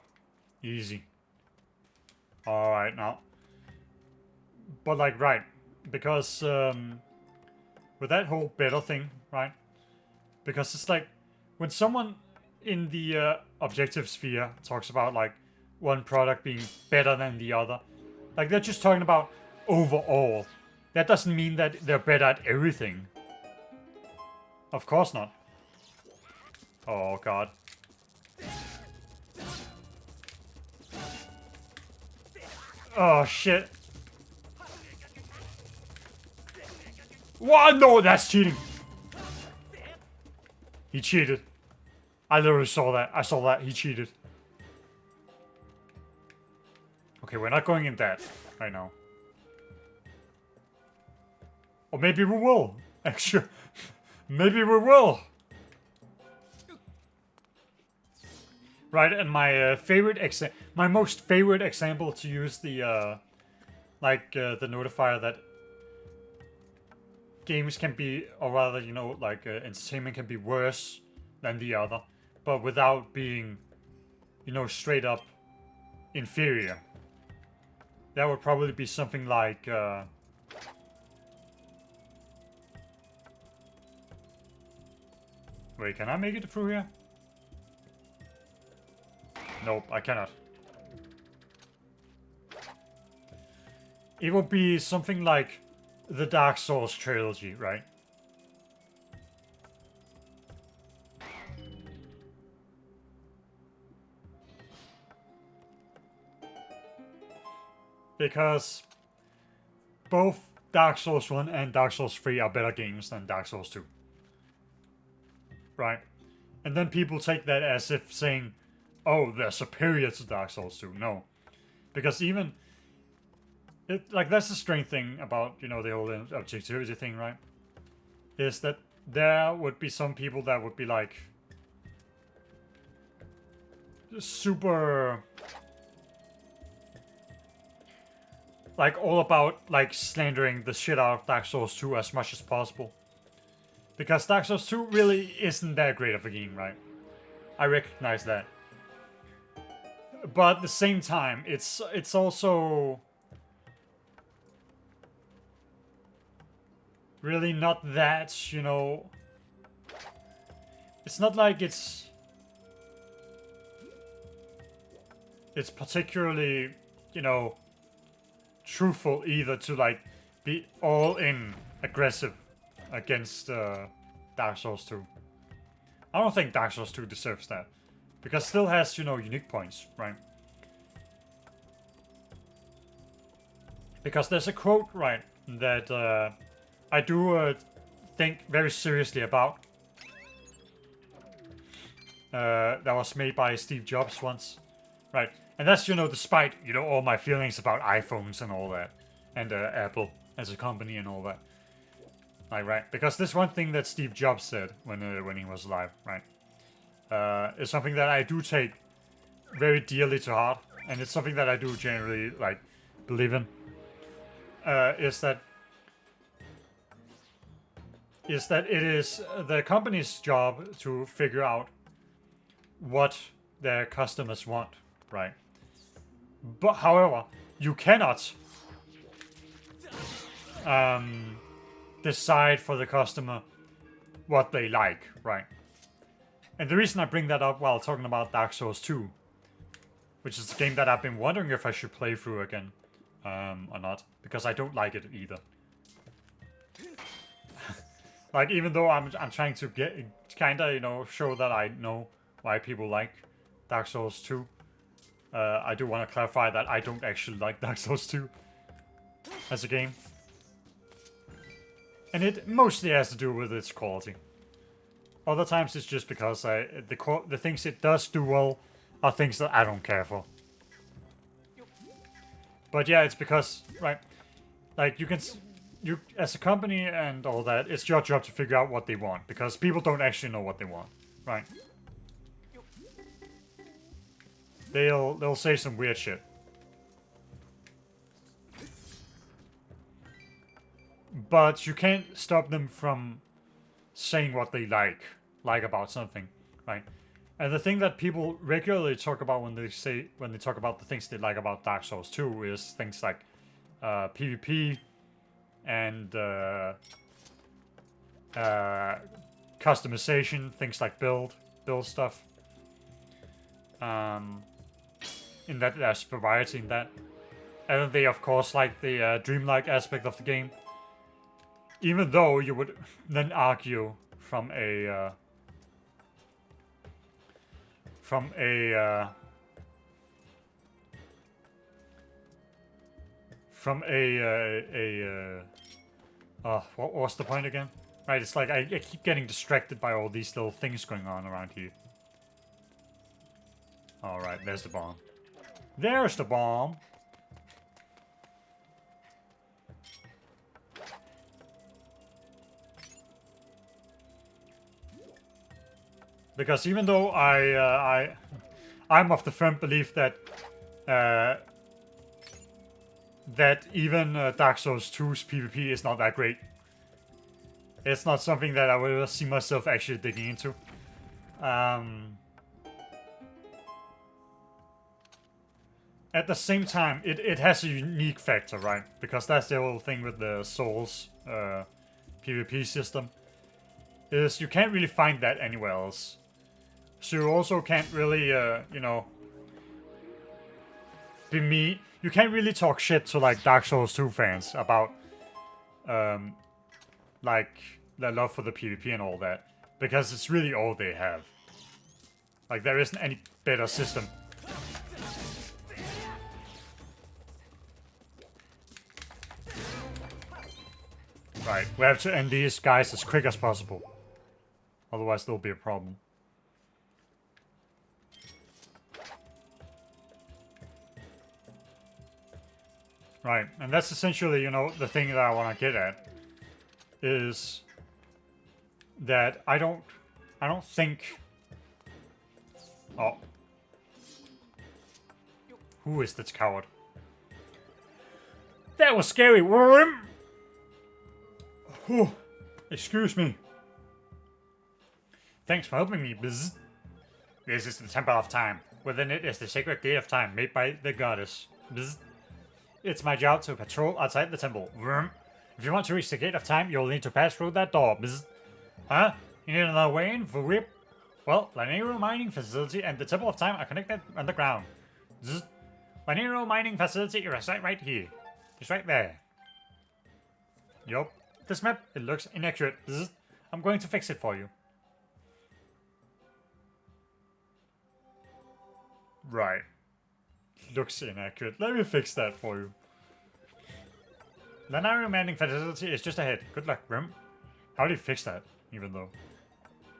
A: Easy. Alright, now. But like, right. Because, with that whole better thing, right? Because it's like, when someone in the objective sphere talks about like one product being better than the other, like they're just talking about overall. That doesn't mean that they're better at everything. Of course not. Oh god. Oh shit. What? No, that's cheating. He cheated. I literally saw that. I saw that. He cheated. Okay, we're not going in that right now. Or maybe we will. Actually, maybe we will. Right, and my my most favorite example to use the the notifier that games can be, or rather, you know, like entertainment can be worse than the other, but without being, you know, straight up inferior. That would probably be something like wait, can I make it through here? Nope, I cannot. It would be something like the Dark Souls trilogy, right? Because both Dark Souls 1 and Dark Souls 3 are better games than Dark Souls 2. Right? And then people take that as if saying, oh, they're superior to Dark Souls 2. No. Because even... like, that's the strange thing about, you know, the whole objectivity thing, right? Is that there would be some people that would be, like... super... like, all about, like, slandering the shit out of Dark Souls 2 as much as possible. Because Dark Souls 2 really isn't that great of a game, right? I recognize that. But at the same time, it's also... really not that, you know... It's not like it's particularly, you know, truthful either to, like, be all in aggressive against Dark Souls 2. I don't think Dark Souls 2 deserves that. Because it still has, you know, unique points, right? Because there's a quote, right, that I do think very seriously about. That was made by Steve Jobs once. Right, and that's, you know, despite, you know, all my feelings about iPhones and all that. And Apple as a company and all that. Like, right, because this one thing that Steve Jobs said when he was alive, right, is something that I do take very dearly to heart. And it's something that I do generally, like, believe in. Is that it is the company's job to figure out what their customers want, right? But however, you cannot decide for the customer what they like, right? And the reason I bring that up while talking about Dark Souls 2, which is a game that I've been wondering if I should play through again, or not, because I don't like it either. Like, even though I'm trying to get kinda, you know, show that I know why people like Dark Souls 2. I do want to clarify that I don't actually like Dark Souls 2 as a game. And it mostly has to do with its quality. Other times it's just because the things it does do well are things that I don't care for. But yeah, it's because, right, like you as a company and all that, it's your job to figure out what they want, because people don't actually know what they want, right? They'll say some weird shit. But you can't stop them from saying what they like about something, right? And the thing that people regularly talk about when they talk about the things they like about Dark Souls 2 is things like PvP and customization, things like build stuff. In that there's variety in that. And then they of course like the dreamlike aspect of the game. Even though you would then argue from a what was the point again? Right, it's like I keep getting distracted by all these little things going on around here. Alright, there's the bomb. There's the bomb! Because even though I'm of the firm belief that that even Dark Souls 2's PvP is not that great. It's not something that I will ever see myself actually digging into. At the same time, it has a unique factor, right? Because that's the whole thing with the Souls PvP system. Is you can't really find that anywhere else. So you also can't really, you know, you can't really talk shit to, like, Dark Souls 2 fans about, like, their love for the PvP and all that. Because it's really all they have. Like, there isn't any better system. Right, we have to end these guys as quick as possible. Otherwise there'll be a problem. Right, and that's essentially, you know, the thing that I want to get at. Is that I don't think... Oh. Who is this coward? That was scary, worm! Oh, excuse me. Thanks for helping me, Bzz. This is the Temple of Time. Within it is the sacred gate of time made by the goddess. Bzz. It's my job to patrol outside the temple. Worm. If you want to reach the gate of time, you'll need to pass through that door. Bzz. Huh? You need another way in for whip? Well, Lanayru Mining Facility and the Temple of Time are connected underground. Bzz. Lanayru Mining Facility is right here. It's right there. Yup. This map, it looks inaccurate. Bzz. I'm going to fix it for you. Right. Looks inaccurate. Let me fix that for you. Lanayru landing facility is just ahead. Good luck, Grim. How do you fix that, even though?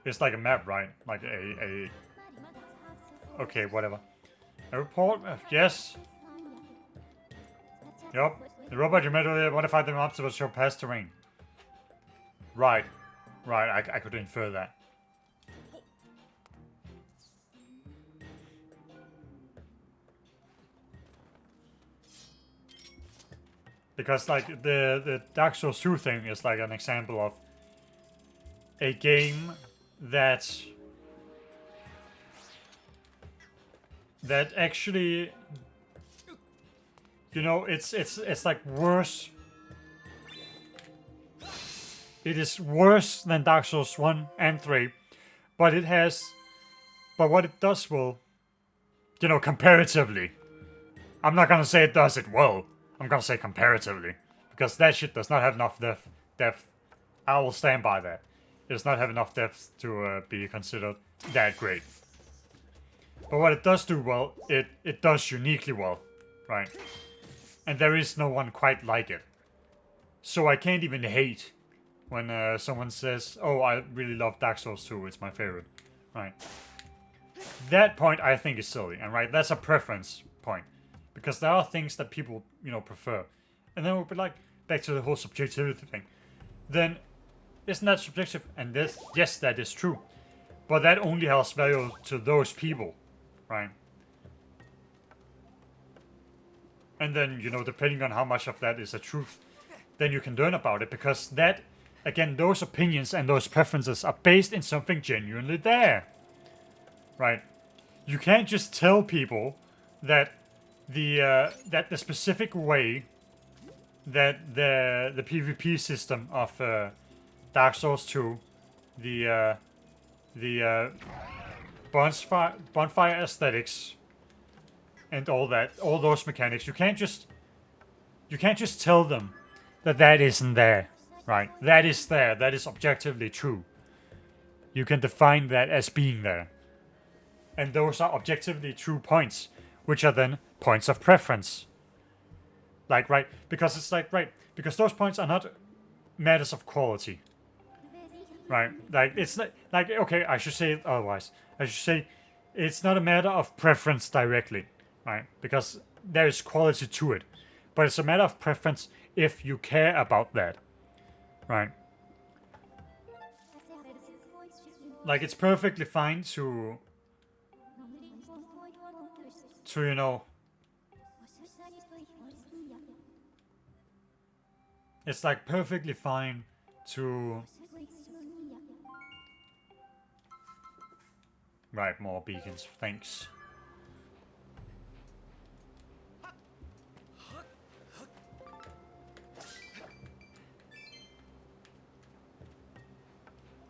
A: It's like a map, right? Like a... Okay, whatever. A report? Yes. Yup. The robot you met earlier modified the maps to show past terrain. Right. Right, I could infer that. Because, like, the Dark Souls 2 thing is like an example of a game that actually, you know, it's like worse. It is worse than Dark Souls 1 and 3, but it has, but what it does well, you know, comparatively. I'm not gonna say it does it well. I'm gonna say comparatively, because that shit does not have enough depth. I will stand by that. It does not have enough depth to be considered that great. But what it does do well, it does uniquely well, right? And there is no one quite like it. So I can't even hate when someone says, oh, I really love Dark Souls 2, it's my favorite, right? That point I think is silly, and right, that's a preference point. Because there are things that people, you know, prefer. And then we'll be like, back to the whole subjectivity thing. Then, isn't that subjective? And this, yes, that is true. But that only has value to those people, right? And then, you know, depending on how much of that is a truth, then you can learn about it. Because that, again, those opinions and those preferences are based in something genuinely there. Right? You can't just tell people that the specific way that the PvP system of Dark Souls 2, the bonfire aesthetics and all those mechanics, you can't just tell them that isn't there, right? That is there. That is objectively true. You can define that as being there, and those are objectively true points, which are then points of preference. Like, right, because it's like, right, because those points are not matters of quality. Right, like, it's not, like, okay, I should say it otherwise. I should say it's not a matter of preference directly, right? Because there is quality to it. But it's a matter of preference if you care about that, right? Like, it's perfectly fine to you know, it's like perfectly fine to, right, more beacons, thanks.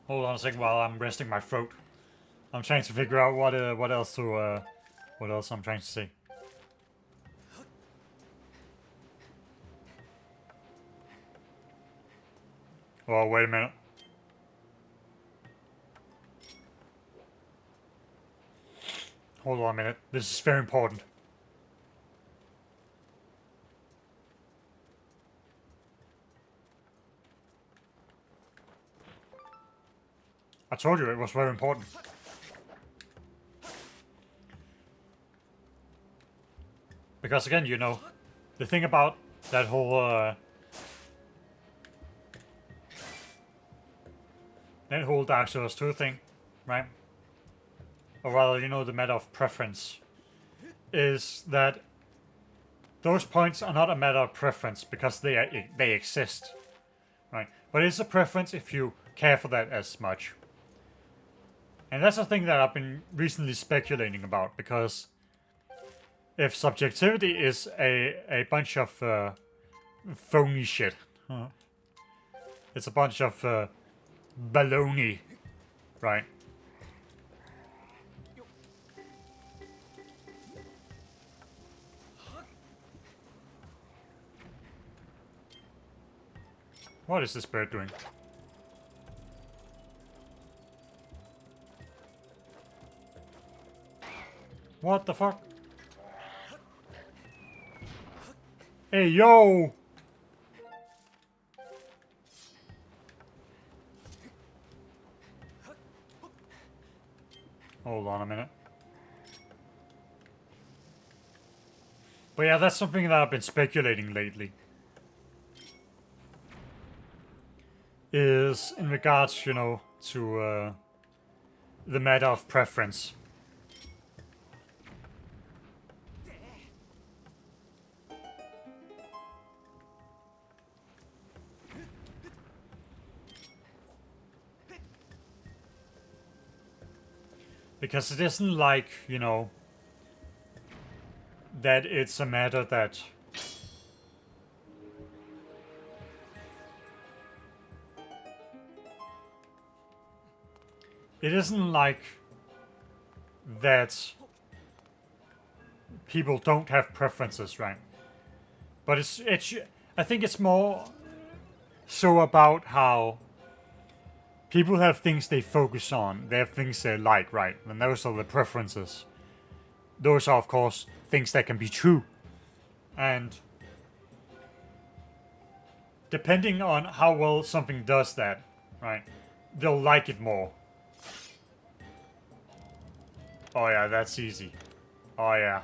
A: Hold on a second while I'm resting my throat. I'm trying to figure out what else I'm trying to say. Oh, wait a minute. Hold on a minute. This is very important. I told you it was very important. Because again, you know, the thing about that whole Dark Souls 2 thing, right? Or rather, you know, the matter of preference, is that those points are not a matter of preference because they exist, right? But it's a preference if you care for that as much. And that's a thing that I've been recently speculating about, because if subjectivity is a bunch of phony shit, it's a bunch of baloney, right? What is this bird doing? What the fuck? Hey, yo! Hold on a minute. But yeah, that's something that I've been speculating lately. Is in regards, you know, to the matter of preference. Because it isn't like, you know, that it's a matter that it isn't like that people don't have preferences, right? But it's I think it's more so about how people have things they focus on. They have things they like, right? And those are the preferences. Those are, of course, things that can be true. And depending on how well something does that, right, they'll like it more. Oh yeah, that's easy. Oh yeah.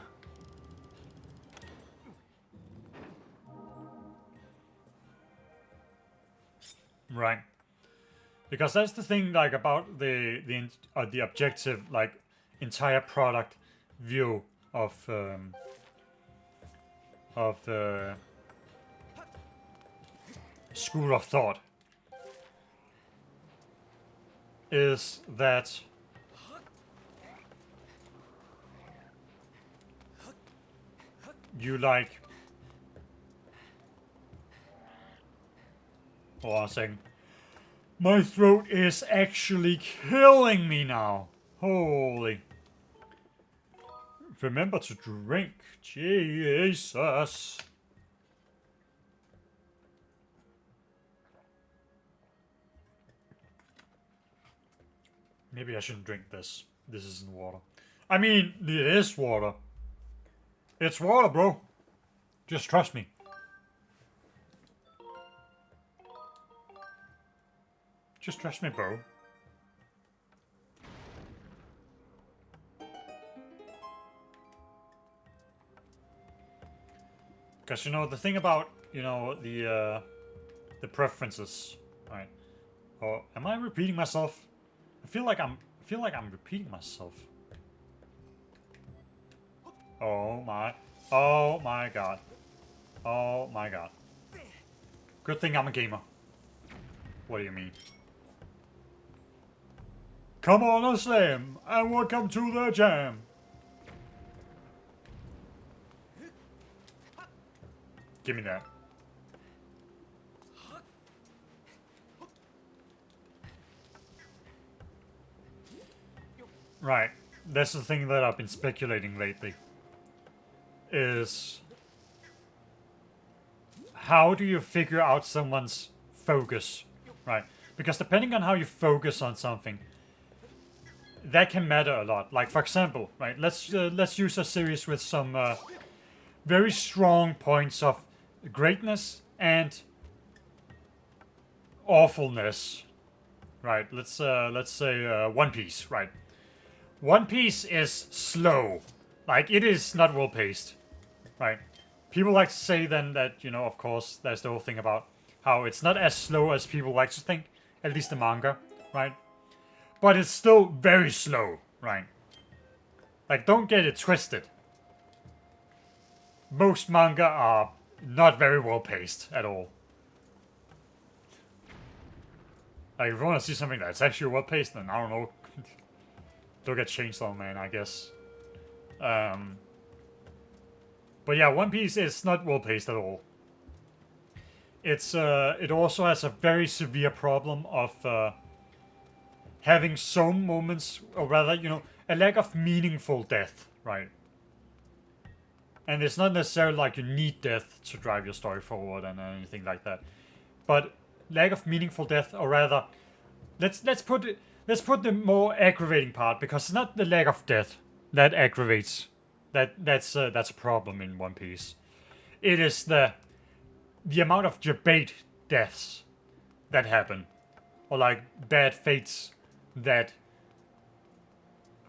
A: Right. Because that's the thing, like, about the objective, like, entire product view of the school of thought is that you like. Hold on a second. My throat is actually killing me now. Holy. Remember to drink. Jesus. Maybe I shouldn't drink this. This isn't water. I mean, it is water. It's water, bro. Just trust me. Just trust me, bro. Because, you know, the thing about, you know, the preferences, right? Oh, am I repeating myself? I feel like I'm repeating myself. Oh my god. Oh my god. Good thing I'm a gamer. What do you mean? Come on, Slim, and welcome to the jam. Give me that. Right. That's the thing that I've been speculating lately. Is how do you figure out someone's focus, right? Because depending on how you focus on something, that can matter a lot. Like, for example, right? Let's use a series with some very strong points of greatness and awfulness, right? Let's say One Piece, right? One Piece is slow, like it is not well paced, right? People like to say then that, you know, of course, there's the whole thing about how it's not as slow as people like to think, at least the manga, right? But it's still very slow, right? Like, don't get it twisted. Most manga are not very well paced at all. Like, if you want to see something that's actually well paced, then I don't know. Look at Chainsaw Man, I guess. But yeah, One Piece is not well paced at all. It's it also has a very severe problem of having some moments, or rather, you know, a lack of meaningful death, right? And it's not necessarily like you need death to drive your story forward and anything like that, but lack of meaningful death, or rather, let's put the more aggravating part, because it's not the lack of death that aggravates. That's a problem in One Piece. It is the amount of debate deaths that happen, or like bad fates that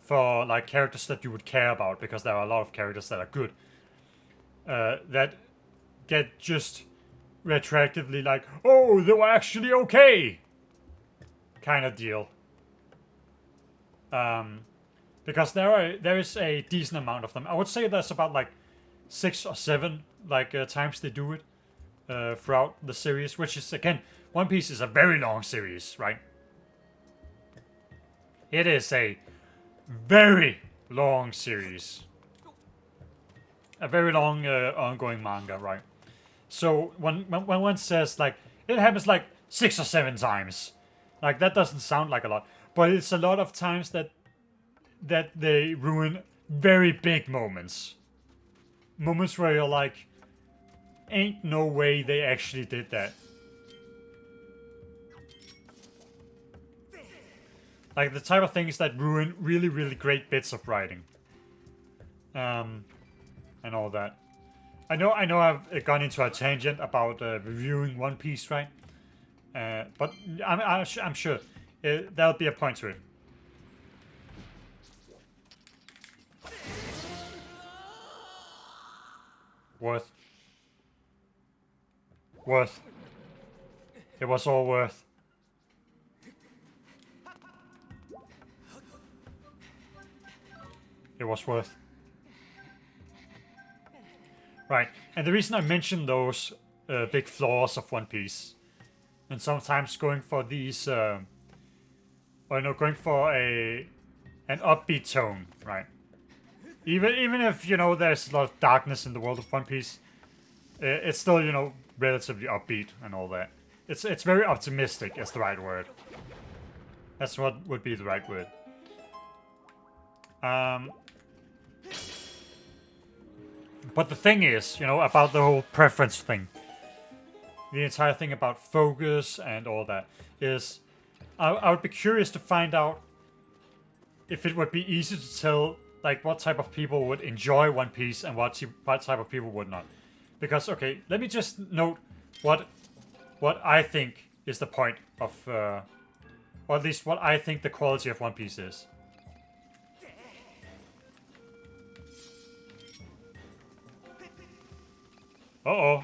A: for like characters that you would care about, because there are a lot of characters that are good, that get just retroactively like, oh, they were actually okay, kind of deal. Because there is a decent amount of them. I would say there's about like 6 or 7 like times they do it throughout the series, which is, again, One Piece is a very long series, right? It is a very long series. A very long ongoing manga, right? So when one says like it happens like 6 or 7 times, like that doesn't sound like a lot, but it's a lot of times that they ruin very big moments. Moments where you're like, ain't no way they actually did that. Like the type of things that ruin really, really great bits of writing. And all that. I know I've gone into a tangent about reviewing One Piece, right? But I'm sure there'll be a point to it. Worth. It was all worth. It was worth. Right, and the reason I mention those big flaws of One Piece, and sometimes going for these, going for an upbeat tone, right? Even if, you know, there's a lot of darkness in the world of One Piece, it's still, you know, relatively upbeat and all that. It's very optimistic is the right word. That's what would be the right word. But the thing is, you know, about the whole preference thing, the entire thing about focus and all that, is I would be curious to find out if it would be easy to tell like what type of people would enjoy One Piece and what type of people would not. Because, okay, let me just note what I think is the point of, or at least what I think the quality of One Piece is. Uh-oh.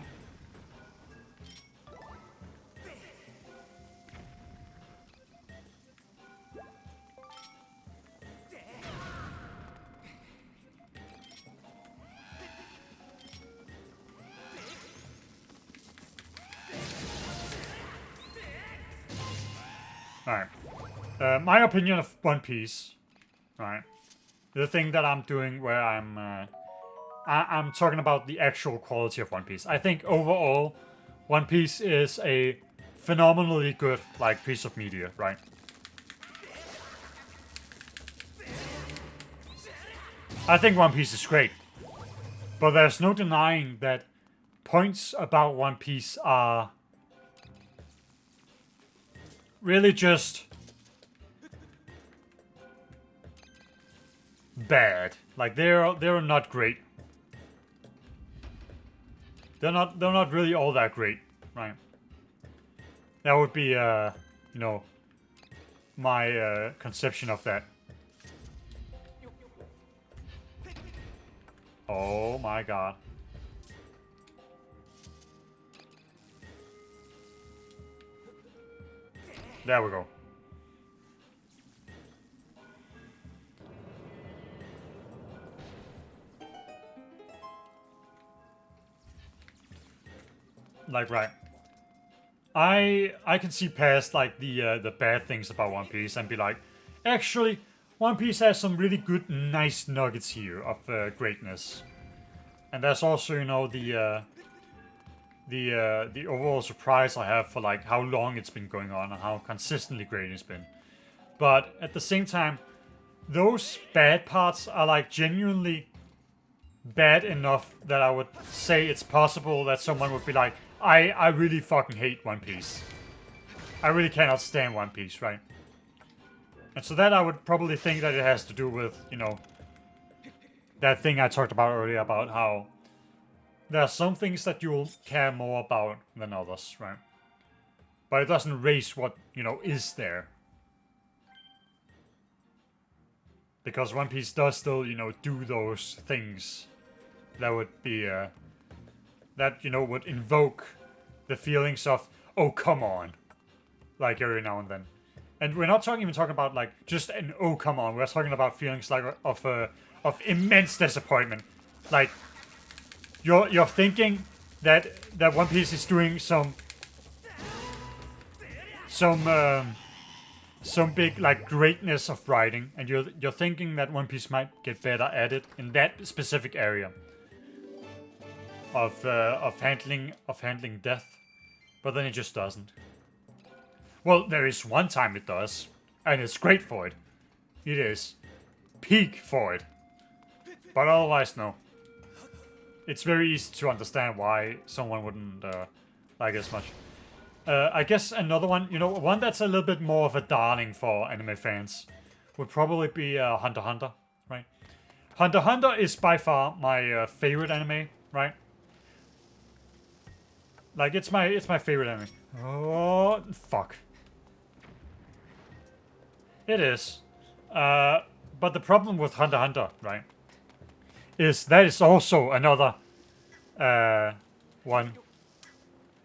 A: Alright. My opinion of One Piece, right? The thing that I'm doing where I'm talking about the actual quality of One Piece. I think overall, One Piece is a phenomenally good, like, piece of media, right? I think One Piece is great. But there's no denying that points about One Piece are really just bad. Like they're not great. They're not really all that great, right? That would be you know, my conception of that. Oh my god. There we go. Like, right. I can see past like the bad things about One Piece and be like, actually, One Piece has some really good, nice nuggets here of greatness. And there's also, you know, the overall surprise I have for like how long it's been going on and how consistently great it's been. But at the same time, those bad parts are like genuinely bad enough that I would say it's possible that someone would be like, I really fucking hate One Piece. I really cannot stand One Piece, right? And so that I would probably think that it has to do with, you know, that thing I talked about earlier about how there are some things that you'll care more about than others, right? But it doesn't raise what, you know, is there. Because One Piece does still, you know, do those things that would be, that, you know, would invoke the feelings of, oh, come on. Like, every now and then. And we're not even talking about, like, just an oh, come on. We're talking about feelings, like, of immense disappointment. Like, you're thinking that One Piece is doing some big, like, greatness of writing, and you're thinking that One Piece might get better at it in that specific area of handling death, but then it just doesn't. Well, there is one time it does, and it's great for it. It is peak for it, but otherwise no. It's very easy to understand why someone wouldn't like it as much. I guess another one, you know, one that's a little bit more of a darling for anime fans would probably be Hunter x Hunter, right? Hunter x Hunter is by far my favorite anime, right? Like, it's my favorite anime. Oh, fuck. It is. But the problem with Hunter x Hunter, right, is that it's also another one.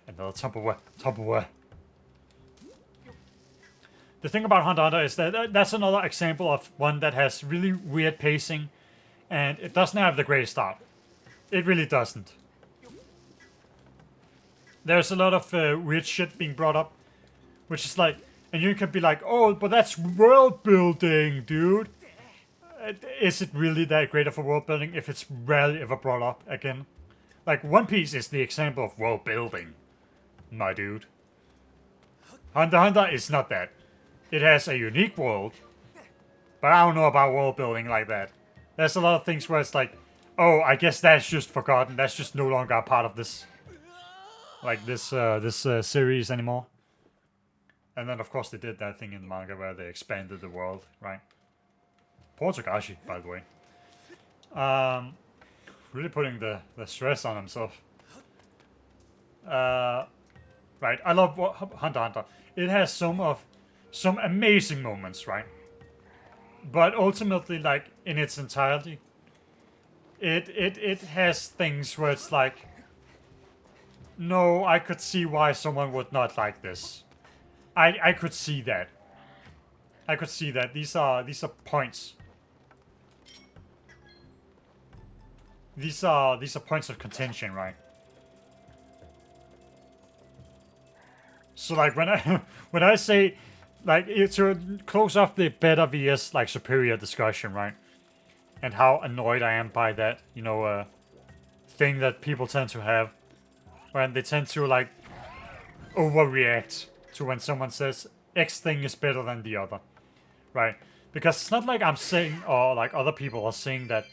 A: Another Tupperware. The thing about Hunter x Hunter is that that's another example of one that has really weird pacing, and it doesn't have the greatest start. It really doesn't. There's a lot of weird shit being brought up, which is like, and you can be like, oh, but that's world building, dude. Is it really that great of a world building if it's rarely ever brought up again? Like, One Piece is the example of world building, my dude. Hunter x Hunter is not that. It has a unique world, but I don't know about world building like that. There's a lot of things where it's like, oh, I guess that's just forgotten. That's just no longer a part of this, like, this series anymore. And then, of course, they did that thing in the manga where they expanded the world, right? Poor Togashi, by the way. Really putting the stress on himself. Right, I love Hunter x Hunter. It has some amazing moments, right? But ultimately, like, in its entirety, it has things where it's like, no, I could see why someone would not like this. I could see that. I could see that. These are points. These are points of contention, right? So, like, when I say, like, to close off the better vs like superior discussion, right? And how annoyed I am by that, you know, thing that people tend to have when they tend to, like, overreact to when someone says X thing is better than the other, right? Because it's not like I'm saying, or like other people are saying, that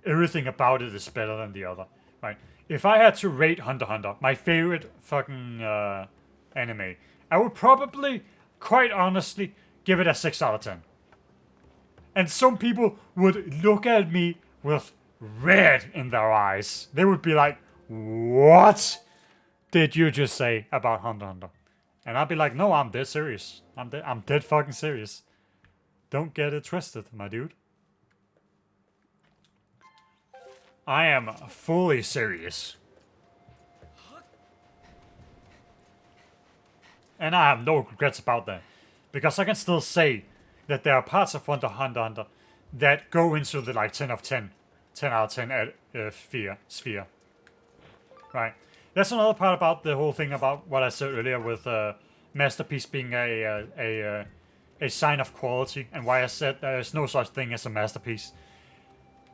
A: everything about it is better than the other, right? If I had to rate Hunter x Hunter, my favorite fucking anime, I would probably, quite honestly, give it a 6 out of 10. And some people would look at me with red in their eyes. They would be like, what did you just say about Hunter x Hunter? And I'd be like, no, I'm dead serious. I'm dead fucking serious. Don't get it twisted, my dude. I am fully serious. And I have no regrets about that. Because I can still say that there are parts of Hunter x Hunter that go into the, like, 10 of 10. 10 out of 10 sphere. Right. That's another part about the whole thing about what I said earlier with masterpiece being a sign of quality, and why I said there is no such thing as a masterpiece.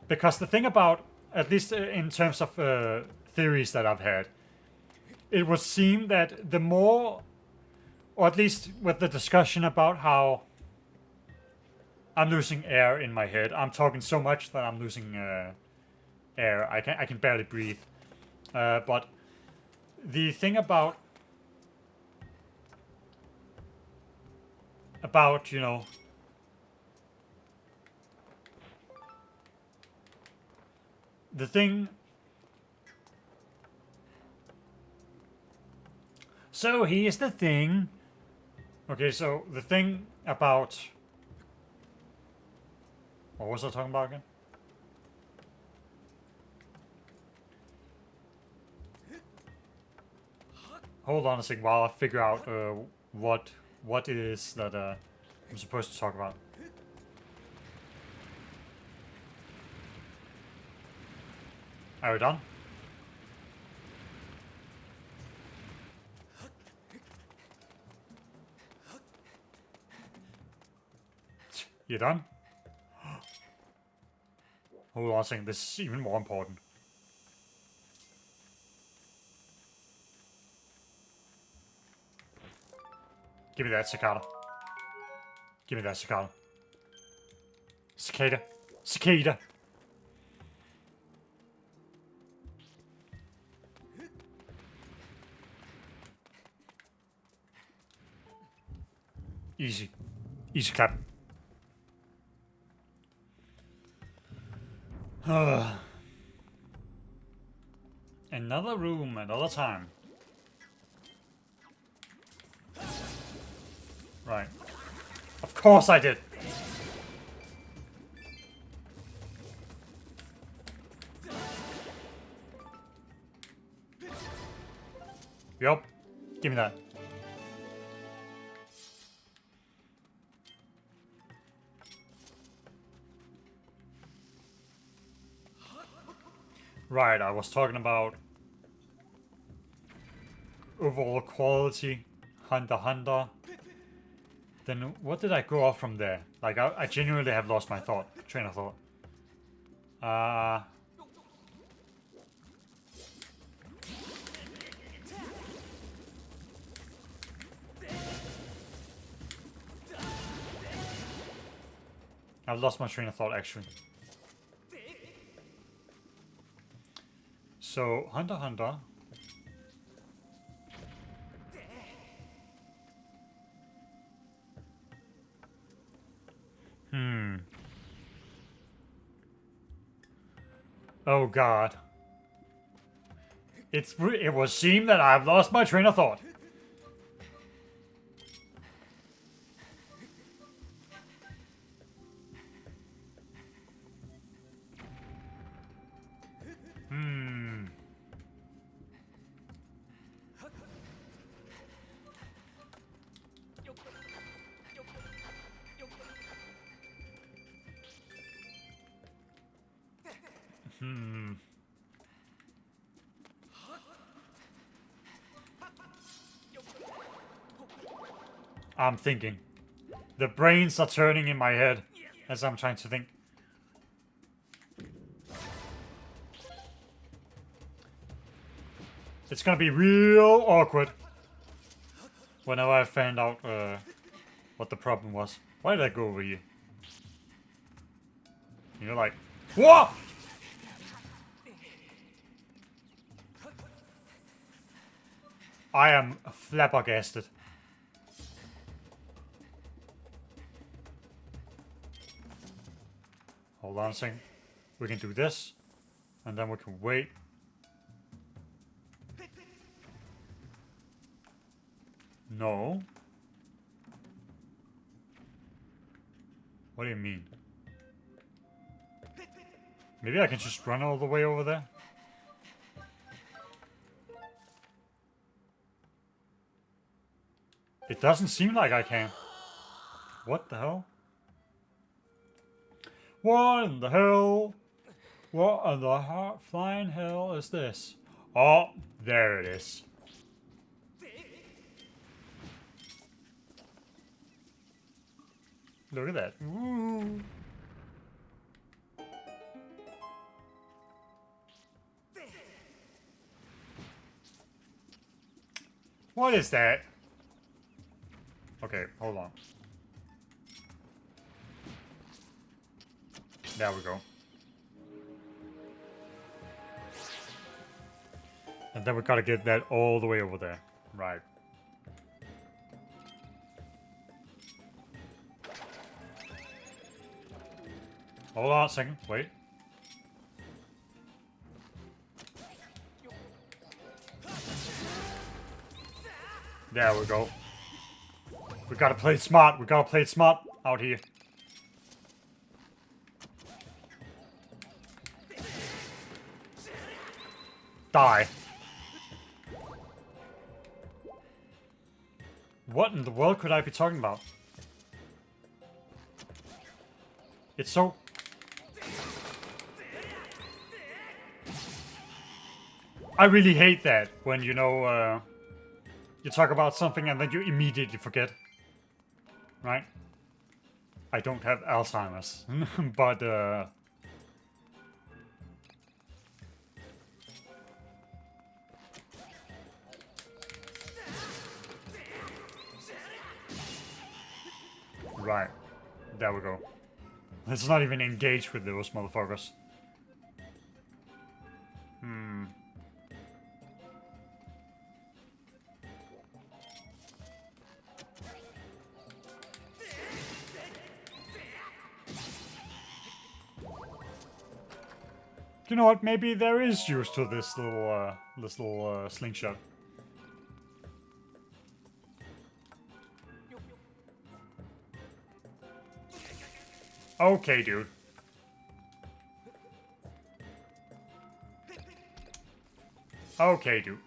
A: Because the thing about, at least in terms of theories that I've had, it would seem that the more, or at least with the discussion about how I'm losing air in my head. I'm talking so much that I'm losing air. I can barely breathe. But the thing about you know, the thing. So here's the thing. Okay, so the thing about What was I talking about again? Hold on a second while I figure out what it is that I'm supposed to talk about. Are we done? You done? Hold on a second, this is even more important. Give me that cicada. Give me that cicada. Cicada. Cicada. Easy. Easy clap. Another room, another time. Right. Of course I did. Yup. Give me that. Right, I was talking about overall quality, Hunter. Then what did I go off from there? Like, I genuinely have lost my train of thought. I've lost my train of thought, actually. So, Hunter. Oh God. It would seem that I've lost my train of thought. I'm thinking. The brains are turning in my head as I'm trying to think. It's gonna be real awkward whenever I find out what the problem was. Why did I go over here? You're like, what? I am flabbergasted. Hold on a second. We can do this, and then we can wait. No. What do you mean? Maybe I can just run all the way over there? It doesn't seem like I can. What the hell? What in the hell? What in the flying hell is this? Oh, there it is. Look at that. Ooh. What is that? Okay, hold on. There we go. And then we gotta get that all the way over there. Right. Hold on a second. Wait. There we go. We gotta play smart. We gotta play smart out here. Die. What in the world could I be talking about? It's so... I really hate that when, you know, you talk about something and then you immediately forget. Right? I don't have Alzheimer's, but, right. There we go. Let's not even engage with those motherfuckers. You know what? Maybe there is use to this little slingshot. Okay, dude. Okay, dude.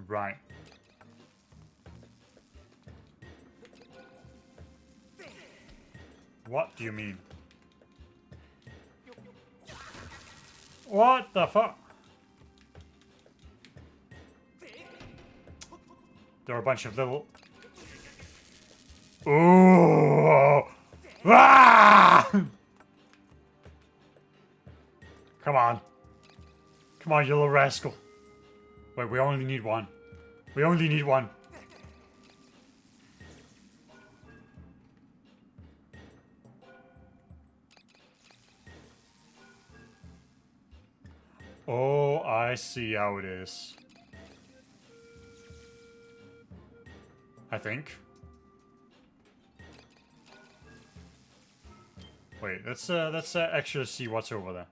A: Right. What do you mean? What the fuck? There are a bunch of little... Ooh! Ah! Come on. Come on, you little rascal. Wait, we only need one. We only need one. Oh, I see how it is. I think. Wait, let's actually see what's over there.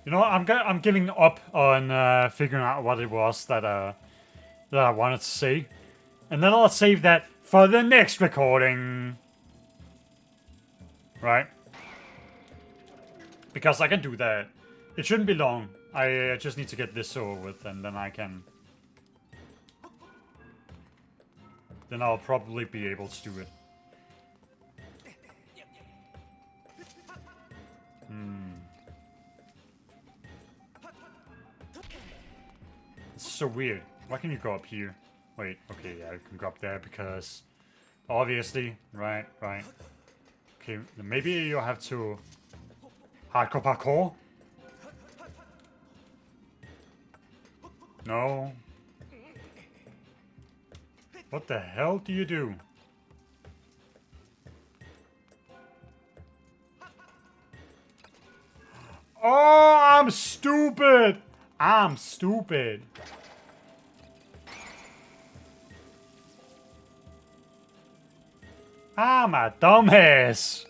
A: You know, I'm giving up on figuring out what it was that that I wanted to say, and then I'll save that for the next recording. Right? Because I can do that. It shouldn't be long. I just need to get this over with, and then I can. Then I'll probably be able to do it. It's so weird. Why can you go up here? Wait, okay, yeah, I can go up there because... Obviously, right. Okay, maybe you'll have to... Hardcore parkour? No. What the hell do you do? Oh, I'm stupid! I'm stupid. I'm a dumbass.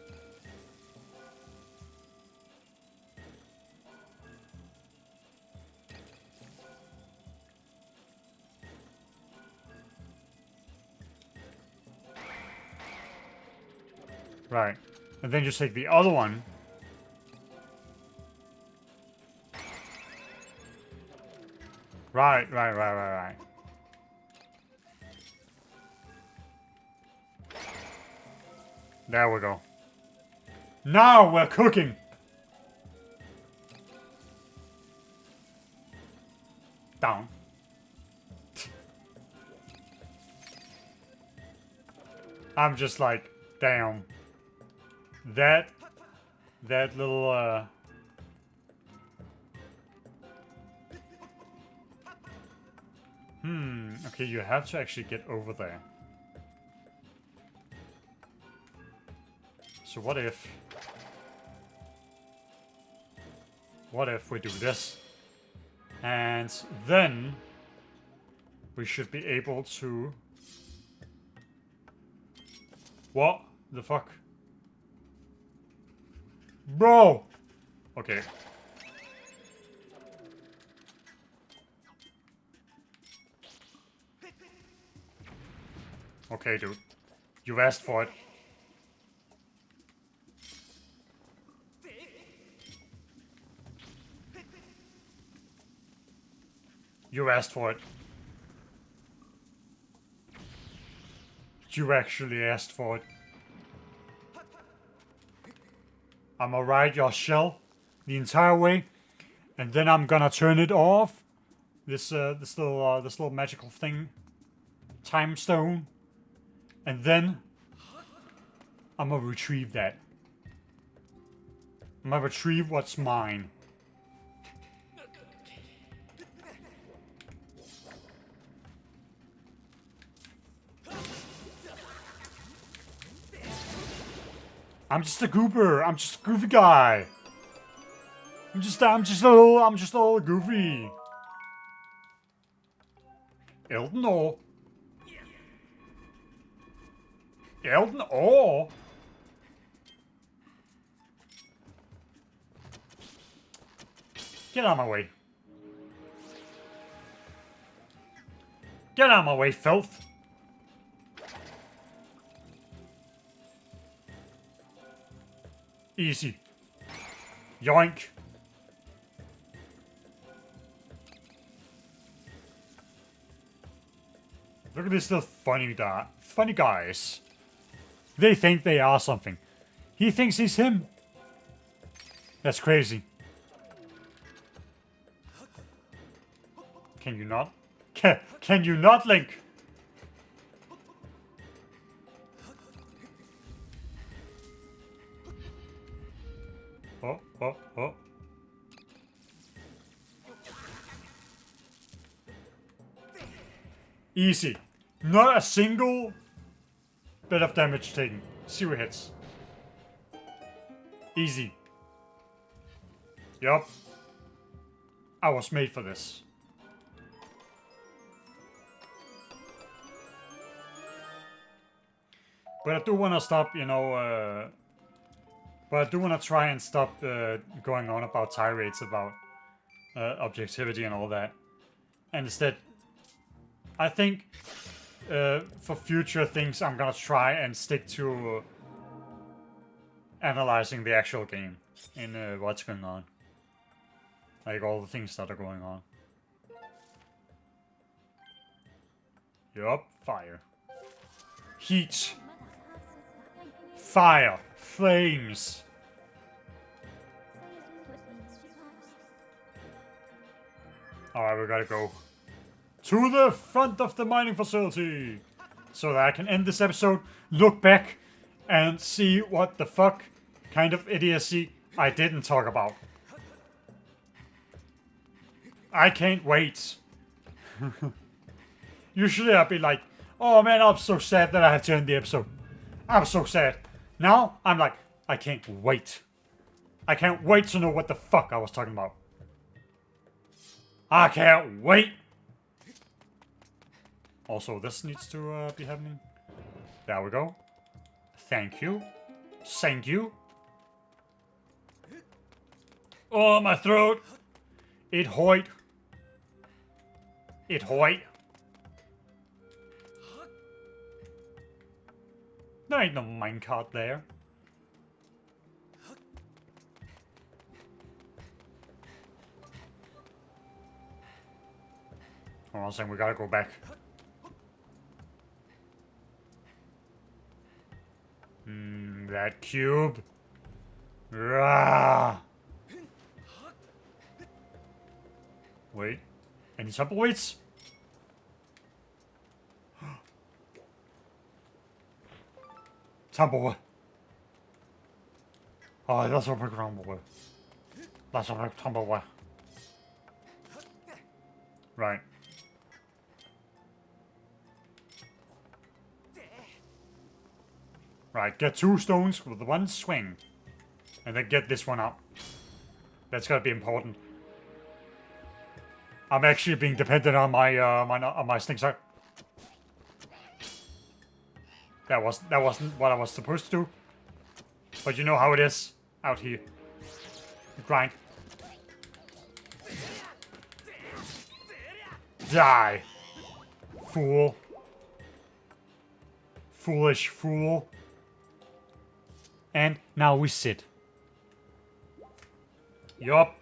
A: Right. And then just take the other one. Right. There we go. Now we're cooking. Down. I'm just like, damn. That little, okay, you have to actually get over there. So what if we do this? And then we should be able to... What the fuck? Bro! Okay. Okay, dude. You asked for it. You asked for it. You actually asked for it. I'ma ride your shell the entire way, and then I'm gonna turn it off. This little magical thing, time stone, and then I'm gonna retrieve that. I'm gonna retrieve what's mine. I'm just a goober. I'm just a goofy guy. I'm just a little goofy. Elden ore. Elden ore. Get out of my way. Get out of my way, filth. Easy. Yoink. Look at this little funny guys. They think they are something. He thinks he's him. That's crazy. Can you not? Can you not, Link? Oh. Easy. Not a single bit of damage taken. 0 hits. Easy. Yup. I was made for this. But I do want to stop, you know, but I do want to try and stop going on about tirades about objectivity and all that. And instead, I think for future things, I'm gonna try and stick to analyzing the actual game and what's going on. Like all the things that are going on. Yup, fire. Heat. Fire. Flames. Alright, we gotta go to the front of the mining facility so that I can end this episode, look back, and see what the fuck kind of idiocy I didn't talk about. I can't wait. Usually I'd be like, oh man, I'm so sad that I have to end the episode. I'm so sad. Now, I'm like, I can't wait. I can't wait to know what the fuck I was talking about. I can't wait. Also, this needs to be happening. There we go. Thank you. Thank you. Oh, my throat. It hoit. It hoit. There ain't no minecart there. Hold on a second, we gotta go back. That cube. Rah. Wait. Any tumbleweeds? Tumbleweed. Oh, that's a big tumbleweed. That's a big tumbleweed. Right. Right, get 2 stones with 1 swing. And then get this one up. That's gotta be important. I'm actually being dependent on my my slingshot. That wasn't what I was supposed to do. But you know how it is out here. You grind. Die. Fool. foolish fool. And now we sit. Yup.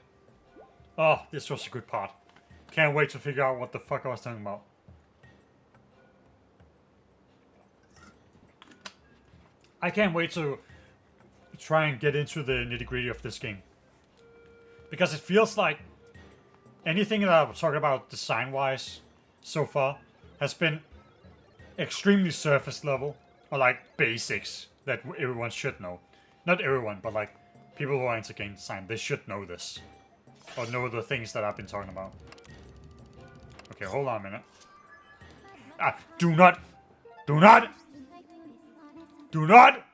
A: Oh, this was a good part. Can't wait to figure out what the fuck I was talking about. I can't wait to try and get into the nitty-gritty of this game. Because it feels like anything that I've talked about design-wise so far has been extremely surface level, or like basics that everyone should know. Not everyone, but like people who are into game design, they should know this. Or know the things that I've been talking about. Okay, hold on a minute. Ah, do not! Do not! Do not!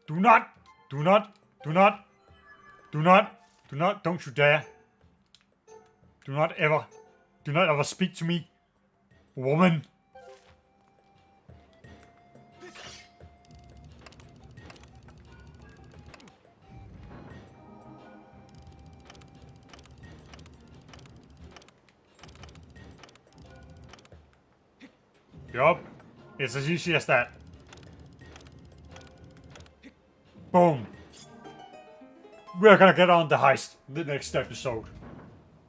A: Do not! Do not! Do not! Do not! Do not! Don't you dare! Do not ever speak to me, woman! Yup. It's as easy as that. Boom. We're gonna get on the heist the next episode.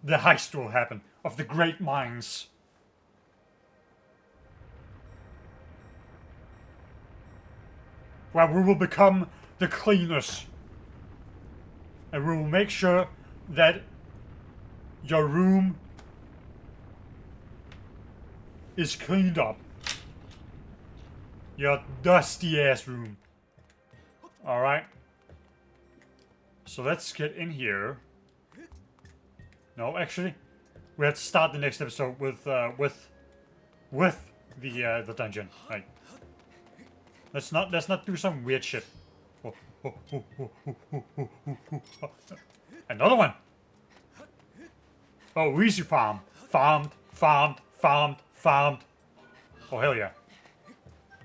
A: The heist will happen of the great minds. Where we will become the cleaners. And we will make sure that your room is cleaned up. Your dusty ass room. Alright. So let's get in here. No, actually, we have to start the next episode with the dungeon. Like, let's not do some weird shit. Another one. Oh, easy farm. Farmed. Oh hell yeah.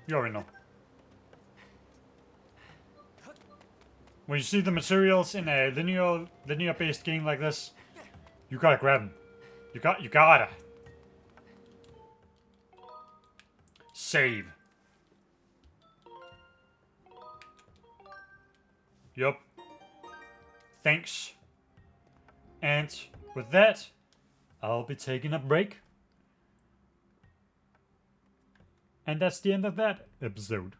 A: You already know. When you see the materials in a linear based game like this, you gotta grab them. You gotta. Save. Yup. Thanks. And with that, I'll be taking a break. And that's the end of that episode.